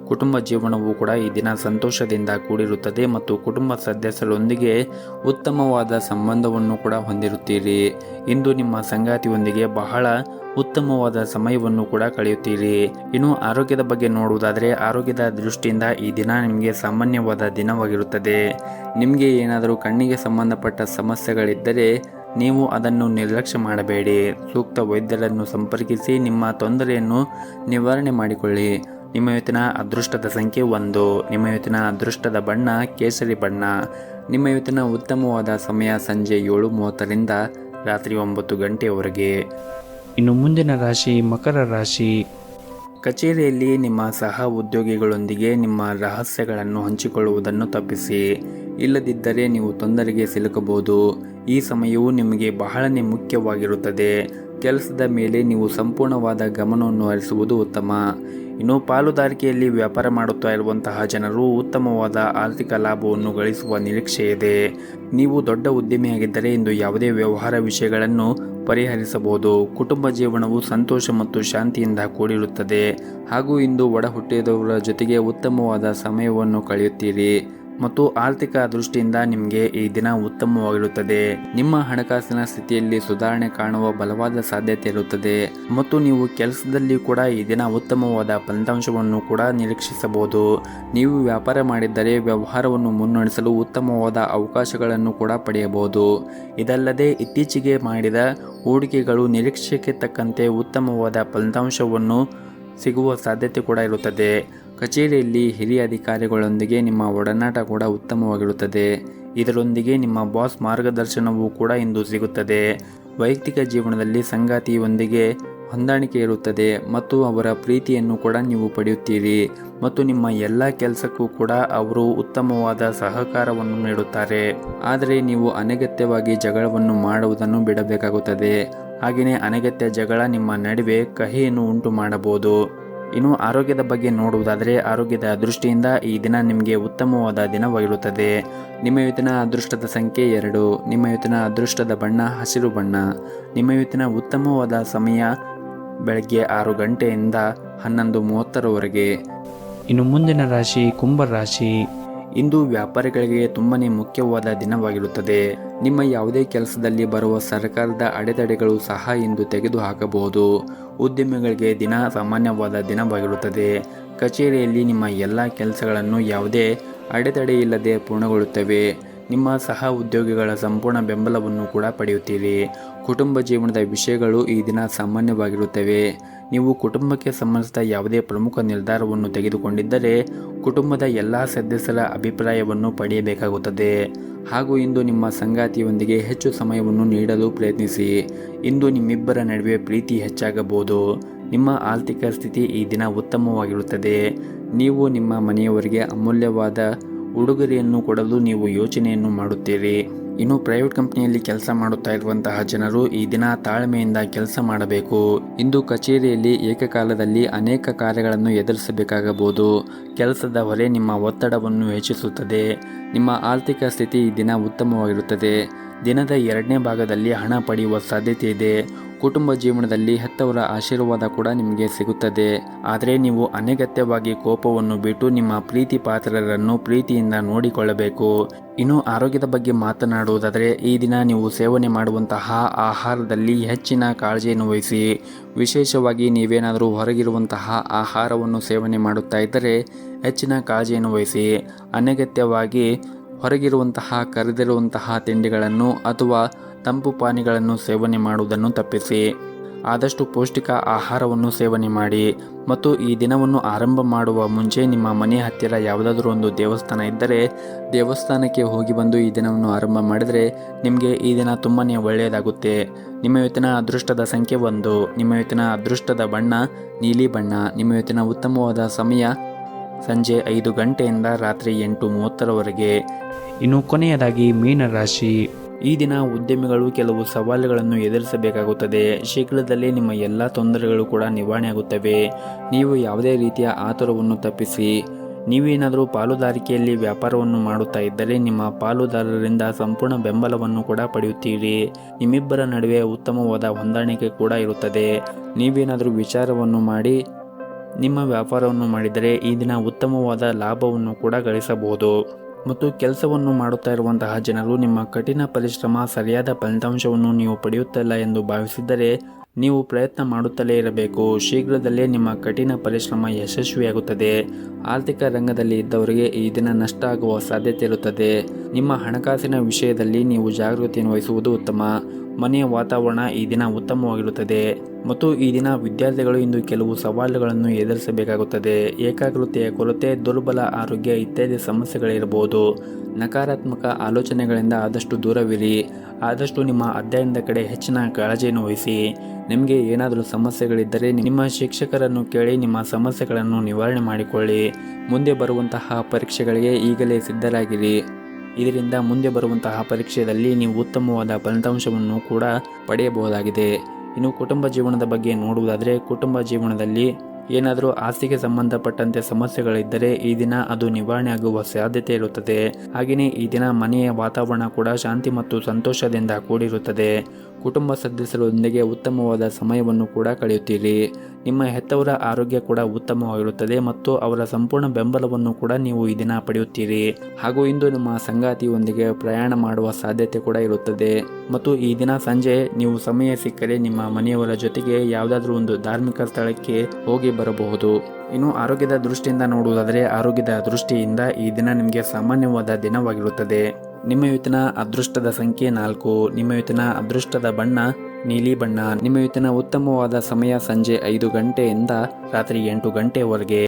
ಕುಟುಂಬ ಜೀವನವು ಕೂಡ ಈ ದಿನ ಸಂತೋಷದಿಂದ ಕೂಡಿರುತ್ತದೆ ಮತ್ತು ಕುಟುಂಬ ಸದಸ್ಯರೊಂದಿಗೆ ಉತ್ತಮವಾದ ಸಂಬಂಧವನ್ನು ಕೂಡ ಹೊಂದಿರುತ್ತೀರಿ. ಇಂದು ನಿಮ್ಮ ಸಂಗಾತಿಯೊಂದಿಗೆ ಬಹಳ ಉತ್ತಮವಾದ ಸಮಯವನ್ನು ಕೂಡ ಕಳೆಯುತ್ತೀರಿ. ಇನ್ನು ಆರೋಗ್ಯದ ಬಗ್ಗೆ ನೋಡುವುದಾದರೆ ಆರೋಗ್ಯದ ದೃಷ್ಟಿಯಿಂದ ಈ ದಿನ ನಿಮಗೆ ಸಾಮಾನ್ಯವಾದ ದಿನವಾಗಿರುತ್ತದೆ. ನಿಮಗೆ ಏನಾದರೂ ಕಣ್ಣಿಗೆ ಸಂಬಂಧಪಟ್ಟ ಸಮಸ್ಯೆಗಳಿದ್ದರೆ ನೀವು ಅದನ್ನು ನಿರ್ಲಕ್ಷ್ಯ ಮಾಡಬೇಡಿ. ಸೂಕ್ತ ವೈದ್ಯರನ್ನು ಸಂಪರ್ಕಿಸಿ ನಿಮ್ಮ ತೊಂದರೆಯನ್ನು ನಿವಾರಣೆ ಮಾಡಿಕೊಳ್ಳಿ. ನಿಮ್ಮ ಇವತ್ತಿನ ಅದೃಷ್ಟದ ಸಂಖ್ಯೆ 1. ನಿಮ್ಮ ಇವತ್ತಿನ ಅದೃಷ್ಟದ ಬಣ್ಣ ಕೇಸರಿ ಬಣ್ಣ. ನಿಮ್ಮ ಇವತ್ತಿನ ಉತ್ತಮವಾದ ಸಮಯ ಸಂಜೆ 7:30ರಿಂದ ರಾತ್ರಿ 9 ಗಂಟೆಯವರೆಗೆ. ಇನ್ನು ಮುಂದಿನ ರಾಶಿ ಮಕರ ರಾಶಿ. ಕಚೇರಿಯಲ್ಲಿ ನಿಮ್ಮ ಸಹ ಉದ್ಯೋಗಿಗಳೊಂದಿಗೆ ನಿಮ್ಮ ರಹಸ್ಯಗಳನ್ನು ಹಂಚಿಕೊಳ್ಳುವುದನ್ನು ತಪ್ಪಿಸಿ. ಇಲ್ಲದಿದ್ದರೆ ನೀವು ತೊಂದರೆಗೆ ಸಿಲುಕಬಹುದು. ಈ ಸಮಯವು ನಿಮಗೆ ಬಹಳನೇ ಮುಖ್ಯವಾಗಿರುತ್ತದೆ. ಕೆಲಸದ ಮೇಲೆ ನೀವು ಸಂಪೂರ್ಣವಾದ ಗಮನವನ್ನು ಹರಿಸುವುದು ಉತ್ತಮ. ಇನ್ನು ಪಾಲುದಾರಿಕೆಯಲ್ಲಿ ವ್ಯಾಪಾರ ಮಾಡುತ್ತಾ ಇರುವಂತಹ ಜನರು ಉತ್ತಮವಾದ ಆರ್ಥಿಕ ಲಾಭವನ್ನು ಗಳಿಸುವ ನಿರೀಕ್ಷೆ ಇದೆ. ನೀವು ದೊಡ್ಡ ಉದ್ಯಮಿಯಾಗಿದ್ದರೆ ಇಂದು ಯಾವುದೇ ವ್ಯವಹಾರ ವಿಷಯಗಳನ್ನು ಪರಿಹರಿಸಬಹುದು. ಕುಟುಂಬ ಜೀವನವು ಸಂತೋಷ ಮತ್ತು ಶಾಂತಿಯಿಂದ ಕೂಡಿರುತ್ತದೆ. ಹಾಗೂ ಇಂದು ಒಡ ಹುಟ್ಟಿದವರ ಜೊತೆಗೆ ಉತ್ತಮವಾದ ಸಮಯವನ್ನು ಕಳೆಯುತ್ತೀರಿ ಮತ್ತು ಆರ್ಥಿಕ ದೃಷ್ಟಿಯಿಂದ ನಿಮಗೆ ಈ ದಿನ ಉತ್ತಮವಾಗಿರುತ್ತದೆ. ನಿಮ್ಮ ಹಣಕಾಸಿನ ಸ್ಥಿತಿಯಲ್ಲಿ ಸುಧಾರಣೆ ಕಾಣುವ ಬಲವಾದ ಸಾಧ್ಯತೆ ಇರುತ್ತದೆ ಮತ್ತು ನೀವು ಕೆಲಸದಲ್ಲಿ ಕೂಡ ಈ ದಿನ ಉತ್ತಮವಾದ ಫಲಿತಾಂಶವನ್ನು ಕೂಡ ನಿರೀಕ್ಷಿಸಬಹುದು. ನೀವು ವ್ಯಾಪಾರ ಮಾಡಿದ್ದರೆ ವ್ಯವಹಾರವನ್ನು ಮುನ್ನಡೆಸಲು ಉತ್ತಮವಾದ ಅವಕಾಶಗಳನ್ನು ಕೂಡ ಪಡೆಯಬಹುದು. ಇದಲ್ಲದೆ ಇತ್ತೀಚೆಗೆ ಮಾಡಿದ ಹೂಡಿಕೆಗಳು ನಿರೀಕ್ಷೆಗೆ ತಕ್ಕಂತೆ ಉತ್ತಮವಾದ ಫಲಿತಾಂಶವನ್ನು ಸಿಗುವ ಸಾಧ್ಯತೆ ಕೂಡ ಇರುತ್ತದೆ. ಕಚೇರಿಯಲ್ಲಿ ಹಿರಿಯ ಅಧಿಕಾರಿಗಳೊಂದಿಗೆ ನಿಮ್ಮ ಒಡನಾಟ ಕೂಡ ಉತ್ತಮವಾಗಿರುತ್ತದೆ. ಇದರೊಂದಿಗೆ ನಿಮ್ಮ ಬಾಸ್ ಮಾರ್ಗದರ್ಶನವೂ ಕೂಡ ಇಂದು ಸಿಗುತ್ತದೆ. ವೈಯಕ್ತಿಕ ಜೀವನದಲ್ಲಿ ಸಂಗಾತಿಯೊಂದಿಗೆ ಹೊಂದಾಣಿಕೆ ಇರುತ್ತದೆ ಮತ್ತು ಅವರ ಪ್ರೀತಿಯನ್ನು ಕೂಡ ನೀವು ಪಡೆಯುತ್ತೀರಿ ಮತ್ತು ನಿಮ್ಮ ಎಲ್ಲ ಕೆಲಸಕ್ಕೂ ಕೂಡ ಅವರು ಉತ್ತಮವಾದ ಸಹಕಾರವನ್ನು ನೀಡುತ್ತಾರೆ. ಆದರೆ ನೀವು ಅನಗತ್ಯವಾಗಿ ಜಗಳವನ್ನು ಮಾಡುವುದನ್ನು ಬಿಡಬೇಕಾಗುತ್ತದೆ. ಹಾಗೆಯೇ ಅನಗತ್ಯ ಜಗಳ ನಿಮ್ಮ ನಡುವೆ ಕಹಿಯನ್ನು ಉಂಟು ಮಾಡಬಹುದು. ಇನ್ನು ಆರೋಗ್ಯದ ಬಗ್ಗೆ ನೋಡುವುದಾದರೆ ಆರೋಗ್ಯದ ದೃಷ್ಟಿಯಿಂದ ಈ ದಿನ ನಿಮಗೆ ಉತ್ತಮವಾದ ದಿನವಾಗಿರುತ್ತದೆ. ನಿಮ್ಮ ಇವತ್ತಿನ ಅದೃಷ್ಟದ ಸಂಖ್ಯೆ 2. ನಿಮ್ಮ ಇವತ್ತಿನ ಅದೃಷ್ಟದ ಬಣ್ಣ ಹಸಿರು ಬಣ್ಣ. ನಿಮ್ಮ ಇವತ್ತಿನ ಉತ್ತಮವಾದ ಸಮಯ ಬೆಳಗ್ಗೆ 6 ಗಂಟೆಯಿಂದ 11:30ರವರೆಗೆ. ಇನ್ನು ಮುಂದಿನ ರಾಶಿ ಕುಂಭ ರಾಶಿ. ಇಂದು ವ್ಯಾಪಾರಿಗಳಿಗೆ ತುಂಬನೇ ಮುಖ್ಯವಾದ ದಿನವಾಗಿರುತ್ತದೆ. ನಿಮ್ಮ ಯಾವುದೇ ಕೆಲಸದಲ್ಲಿ ಬರುವ ಸರ್ಕಾರದ ಅಡೆತಡೆಗಳು ಸಹ ಇಂದು ತೆಗೆದುಹಾಕಬಹುದು. ಉದ್ಯಮಿಗಳಿಗೆ ದಿನ ಸಾಮಾನ್ಯವಾದ ದಿನವಾಗಿರುತ್ತದೆ. ಕಚೇರಿಯಲ್ಲಿ ನಿಮ್ಮ ಎಲ್ಲ ಕೆಲಸಗಳನ್ನು ಯಾವುದೇ ಅಡೆತಡೆ ಇಲ್ಲದೆ ಪೂರ್ಣಗೊಳ್ಳುತ್ತವೆ. ನಿಮ್ಮ ಸಹ ಉದ್ಯೋಗಿಗಳ ಸಂಪೂರ್ಣ ಬೆಂಬಲವನ್ನು ಕೂಡ ಪಡೆಯುತ್ತೀರಿ. ಕುಟುಂಬ ಜೀವನದ ವಿಷಯಗಳು ಈ ದಿನ ಸಾಮಾನ್ಯವಾಗಿರುತ್ತವೆ. ನೀವು ಕುಟುಂಬಕ್ಕೆ ಸಂಬಂಧಿಸಿದ ಯಾವುದೇ ಪ್ರಮುಖ ನಿರ್ಧಾರವನ್ನು ತೆಗೆದುಕೊಂಡಿದ್ದರೆ ಕುಟುಂಬದ ಎಲ್ಲ ಸದಸ್ಯರ ಅಭಿಪ್ರಾಯವನ್ನು ಪಡೆಯಬೇಕಾಗುತ್ತದೆ. ಹಾಗೂ ಇಂದು ನಿಮ್ಮ ಸಂಗಾತಿಯೊಂದಿಗೆ ಹೆಚ್ಚು ಸಮಯವನ್ನು ನೀಡಲು ಪ್ರಯತ್ನಿಸಿ. ಇಂದು ನಿಮ್ಮಿಬ್ಬರ ನಡುವೆ ಪ್ರೀತಿ ಹೆಚ್ಚಾಗಬಹುದು. ನಿಮ್ಮ ಆರ್ಥಿಕ ಸ್ಥಿತಿ ಈ ದಿನ ಉತ್ತಮವಾಗಿರುತ್ತದೆ. ನೀವು ನಿಮ್ಮ ಮನೆಯವರಿಗೆ ಅಮೂಲ್ಯವಾದ ಉಡುಗೊರೆಯನ್ನು ಕೊಡಲು ನೀವು ಯೋಚನೆಯನ್ನು ಮಾಡುತ್ತೀರಿ. ಇನ್ನು ಪ್ರೈವೇಟ್ ಕಂಪನಿಯಲ್ಲಿ ಕೆಲಸ ಮಾಡುತ್ತಾ ಇರುವಂತಹ ಜನರು ಈ ದಿನ ತಾಳ್ಮೆಯಿಂದ ಕೆಲಸ ಮಾಡಬೇಕು. ಇಂದು ಕಚೇರಿಯಲ್ಲಿ ಏಕಕಾಲದಲ್ಲಿ ಅನೇಕ ಕಾರ್ಯಗಳನ್ನು ಎದುರಿಸಬೇಕಾಗಬಹುದು. ಕೆಲಸದ ಹೊರೆ ನಿಮ್ಮ ಒತ್ತಡವನ್ನು ಹೆಚ್ಚಿಸುತ್ತದೆ. ನಿಮ್ಮ ಆರ್ಥಿಕ ಸ್ಥಿತಿ ಈ ದಿನ ಉತ್ತಮವಾಗಿರುತ್ತದೆ. ದಿನದ 2ನೇ ಭಾಗದಲ್ಲಿ ಹಣ ಪಡೆಯುವ ಸಾಧ್ಯತೆ ಇದೆ. ಕುಟುಂಬ ಜೀವನದಲ್ಲಿ ಹೆತ್ತವರ ಆಶೀರ್ವಾದ ಕೂಡ ನಿಮಗೆ ಸಿಗುತ್ತದೆ. ಆದರೆ ನೀವು ಅನಗತ್ಯವಾಗಿ ಕೋಪವನ್ನು ಬಿಟ್ಟು ನಿಮ್ಮ ಪ್ರೀತಿ ಪಾತ್ರರನ್ನು ಪ್ರೀತಿಯಿಂದ ನೋಡಿಕೊಳ್ಳಬೇಕು. ಇನ್ನು ಆರೋಗ್ಯದ ಬಗ್ಗೆ ಮಾತನಾಡುವುದಾದರೆ ಈ ದಿನ ನೀವು ಸೇವನೆ ಮಾಡುವಂತಹ ಆಹಾರದಲ್ಲಿ ಹೆಚ್ಚಿನ ಕಾಳಜಿಯನ್ನು ವಹಿಸಿ. ವಿಶೇಷವಾಗಿ ನೀವೇನಾದರೂ ಹೊರಗಿರುವಂತಹ ಆಹಾರವನ್ನು ಸೇವನೆ ಮಾಡುತ್ತಾ ಇದ್ದರೆ ಹೆಚ್ಚಿನ ಕಾಳಜಿಯನ್ನು ವಹಿಸಿ. ಅನಗತ್ಯವಾಗಿ ಹೊರಗಿರುವಂತಹ ಕರೆದಿರುವಂತಹ ತಿಂಡಿಗಳನ್ನು ಅಥವಾ ತಂಪು ಪಾನೀಯಗಳನ್ನು ಸೇವನೆ ಮಾಡುವುದನ್ನು ತಪ್ಪಿಸಿ. ಆದಷ್ಟು ಪೌಷ್ಟಿಕ ಆಹಾರವನ್ನು ಸೇವನೆ ಮಾಡಿ. ಮತ್ತು ಈ ದಿನವನ್ನು ಆರಂಭ ಮಾಡುವ ಮುಂಚೆ ನಿಮ್ಮ ಮನೆ ಹತ್ತಿರ ಯಾವುದಾದ್ರೂ ಒಂದು ದೇವಸ್ಥಾನ ಇದ್ದರೆ ದೇವಸ್ಥಾನಕ್ಕೆ ಹೋಗಿ ಬಂದು ಈ ದಿನವನ್ನು ಆರಂಭ ಮಾಡಿದರೆ ನಿಮಗೆ ಈ ದಿನ ತುಂಬಾ ಒಳ್ಳೆಯದಾಗುತ್ತೆ. ನಿಮ್ಮ ಇವತ್ತಿನ ಅದೃಷ್ಟದ ಸಂಖ್ಯೆ 1. ನಿಮ್ಮ ಇವತ್ತಿನ ಅದೃಷ್ಟದ ಬಣ್ಣ ನೀಲಿ ಬಣ್ಣ. ನಿಮ್ಮ ಇವತ್ತಿನ ಉತ್ತಮವಾದ ಸಮಯ ಸಂಜೆ 5 ಗಂಟೆಯಿಂದ ರಾತ್ರಿ 8:30ರವರೆಗೆ. ಇನ್ನು ಕೊನೆಯದಾಗಿ ಮೀನರಾಶಿ. ಈ ದಿನ ಉದ್ಯಮಿಗಳು ಕೆಲವು ಸವಾಲುಗಳನ್ನು ಎದುರಿಸಬೇಕಾಗುತ್ತದೆ. ಶೀಘ್ರದಲ್ಲೇ ನಿಮ್ಮ ಎಲ್ಲ ತೊಂದರೆಗಳು ಕೂಡ ನಿವಾರಣೆಯಾಗುತ್ತವೆ. ನೀವು ಯಾವುದೇ ರೀತಿಯ ಆತುರವನ್ನು ತಪ್ಪಿಸಿ. ನೀವೇನಾದರೂ ಪಾಲುದಾರಿಕೆಯಲ್ಲಿ ವ್ಯಾಪಾರವನ್ನು ಮಾಡುತ್ತಾ ಇದ್ದರೆ ನಿಮ್ಮ ಪಾಲುದಾರರಿಂದ ಸಂಪೂರ್ಣ ಬೆಂಬಲವನ್ನು ಕೂಡ ಪಡೆಯುತ್ತೀರಿ. ನಿಮ್ಮಿಬ್ಬರ ನಡುವೆ ಉತ್ತಮವಾದ ಹೊಂದಾಣಿಕೆ ಕೂಡ ಇರುತ್ತದೆ. ನೀವೇನಾದರೂ ವಿಚಾರವನ್ನು ಮಾಡಿ ನಿಮ್ಮ ವ್ಯಾಪಾರವನ್ನು ಮಾಡಿದರೆ ಈ ದಿನ ಉತ್ತಮವಾದ ಲಾಭವನ್ನು ಕೂಡ ಗಳಿಸಬಹುದು. ಮತ್ತು ಕೆಲಸವನ್ನು ಮಾಡುತ್ತಾ ಇರುವಂತಹ ಜನರು ನಿಮ್ಮ ಕಠಿಣ ಪರಿಶ್ರಮ ಸರಿಯಾದ ಫಲಿತಾಂಶವನ್ನು ನೀವು ಪಡೆಯುತ್ತಿಲ್ಲ ಎಂದು ಭಾವಿಸಿದ್ದರೆ ನೀವು ಪ್ರಯತ್ನ ಮಾಡುತ್ತಲೇ ಇರಬೇಕು. ಶೀಘ್ರದಲ್ಲೇ ನಿಮ್ಮ ಕಠಿಣ ಪರಿಶ್ರಮ ಯಶಸ್ವಿಯಾಗುತ್ತದೆ. ಆರ್ಥಿಕ ರಂಗದಲ್ಲಿ ಇದ್ದವರಿಗೆ ಈ ದಿನ ನಷ್ಟ ಆಗುವ ಸಾಧ್ಯತೆ ಇರುತ್ತದೆ. ನಿಮ್ಮ ಹಣಕಾಸಿನ ವಿಷಯದಲ್ಲಿ ನೀವು ಜಾಗೃತಿಯನ್ನು ವಹಿಸುವುದು ಉತ್ತಮ. ಮನೆಯ ವಾತಾವರಣ ಈ ದಿನ ಉತ್ತಮವಾಗಿರುತ್ತದೆ ಮತ್ತು ಈ ದಿನ ವಿದ್ಯಾರ್ಥಿಗಳು ಇಂದು ಕೆಲವು ಸವಾಲುಗಳನ್ನು ಎದುರಿಸಬೇಕಾಗುತ್ತದೆ. ಏಕಾಗ್ರತೆಯ ಕೊರತೆ, ದುರ್ಬಲ ಆರೋಗ್ಯ ಇತ್ಯಾದಿ ಸಮಸ್ಯೆಗಳಿರಬಹುದು. ನಕಾರಾತ್ಮಕ ಆಲೋಚನೆಗಳಿಂದ ಆದಷ್ಟು ದೂರವಿರಿ. ಆದಷ್ಟು ನಿಮ್ಮ ಅಧ್ಯಯನದ ಕಡೆ ಹೆಚ್ಚಿನ ಕಾಳಜಿಯನ್ನು ವಹಿಸಿ. ನಿಮಗೆ ಏನಾದರೂ ಸಮಸ್ಯೆಗಳಿದ್ದರೆ ನಿಮ್ಮ ಶಿಕ್ಷಕರನ್ನು ಕೇಳಿ ನಿಮ್ಮ ಸಮಸ್ಯೆಗಳನ್ನು ನಿವಾರಣೆ ಮಾಡಿಕೊಳ್ಳಿ. ಮುಂದೆ ಬರುವಂತಹ ಪರೀಕ್ಷೆಗಳಿಗೆ ಈಗಲೇ ಸಿದ್ಧರಾಗಿರಿ. ಇದರಿಂದ ಮುಂದೆ ಬರುವಂತಹ ಪರೀಕ್ಷೆಯಲ್ಲಿ ನೀವು ಉತ್ತಮವಾದ ಫಲಿತಾಂಶವನ್ನು ಕೂಡ ಪಡೆಯಬಹುದಾಗಿದೆ. ಇನ್ನು ಕುಟುಂಬ ಜೀವನದ ಬಗ್ಗೆ ನೋಡುವುದಾದರೆ, ಕುಟುಂಬ ಜೀವನದಲ್ಲಿ ಏನಾದರೂ ಆಸ್ತಿಗೆ ಸಂಬಂಧಪಟ್ಟಂತೆ ಸಮಸ್ಯೆಗಳಿದ್ದರೆ ಈ ದಿನ ಅದು ನಿವಾರಣೆ ಆಗುವ ಸಾಧ್ಯತೆ ಇರುತ್ತದೆ. ಹಾಗೆಯೇ ಈ ದಿನ ಮನೆಯ ವಾತಾವರಣ ಕೂಡ ಶಾಂತಿ ಮತ್ತು ಸಂತೋಷದಿಂದ ಕೂಡಿರುತ್ತದೆ. ಕುಟುಂಬ ಸದಸ್ಯರೊಂದಿಗೆ ಉತ್ತಮವಾದ ಸಮಯವನ್ನು ಕೂಡ ಕಳೆಯುತ್ತೀರಿ. ನಿಮ್ಮ ಹೆತ್ತವರ ಆರೋಗ್ಯ ಕೂಡ ಉತ್ತಮವಾಗಿರುತ್ತದೆ ಮತ್ತು ಅವರ ಸಂಪೂರ್ಣ ಬೆಂಬಲವನ್ನು ಕೂಡ ನೀವು ಈ ದಿನ ಪಡೆಯುತ್ತೀರಿ. ಹಾಗೂ ಇಂದು ನಿಮ್ಮ ಸಂಗಾತಿಯೊಂದಿಗೆ ಪ್ರಯಾಣ ಮಾಡುವ ಸಾಧ್ಯತೆ ಕೂಡ ಇರುತ್ತದೆ ಮತ್ತು ಈ ದಿನ ಸಂಜೆ ನೀವು ಸಮಯ ಸಿಕ್ಕರೆ ನಿಮ್ಮ ಮನೆಯವರ ಜೊತೆಗೆ ಯಾವುದಾದ್ರೂ ಒಂದು ಧಾರ್ಮಿಕ ಸ್ಥಳಕ್ಕೆ ಹೋಗಿ ಬರಬಹುದು. ಇನ್ನು ಆರೋಗ್ಯದ ದೃಷ್ಟಿಯಿಂದ ನೋಡುವುದಾದರೆ, ಆರೋಗ್ಯದ ದೃಷ್ಟಿಯಿಂದ ಈ ದಿನ ನಿಮಗೆ ಸಾಮಾನ್ಯವಾದ ದಿನವಾಗಿರುತ್ತದೆ. ನಿಮ್ಮ ಇವತ್ತಿನ ಅದೃಷ್ಟದ ಸಂಖ್ಯೆ 4. ನಿಮ್ಮ ಇವತ್ತಿನ ಅದೃಷ್ಟದ ಬಣ್ಣ ನೀಲಿ ಬಣ್ಣ. ನಿಮ್ಮ ಇವತ್ತಿನ ಉತ್ತಮವಾದ ಸಮಯ ಸಂಜೆ 5 ಗಂಟೆಯಿಂದ ರಾತ್ರಿ 8 ಗಂಟೆವರೆಗೆ.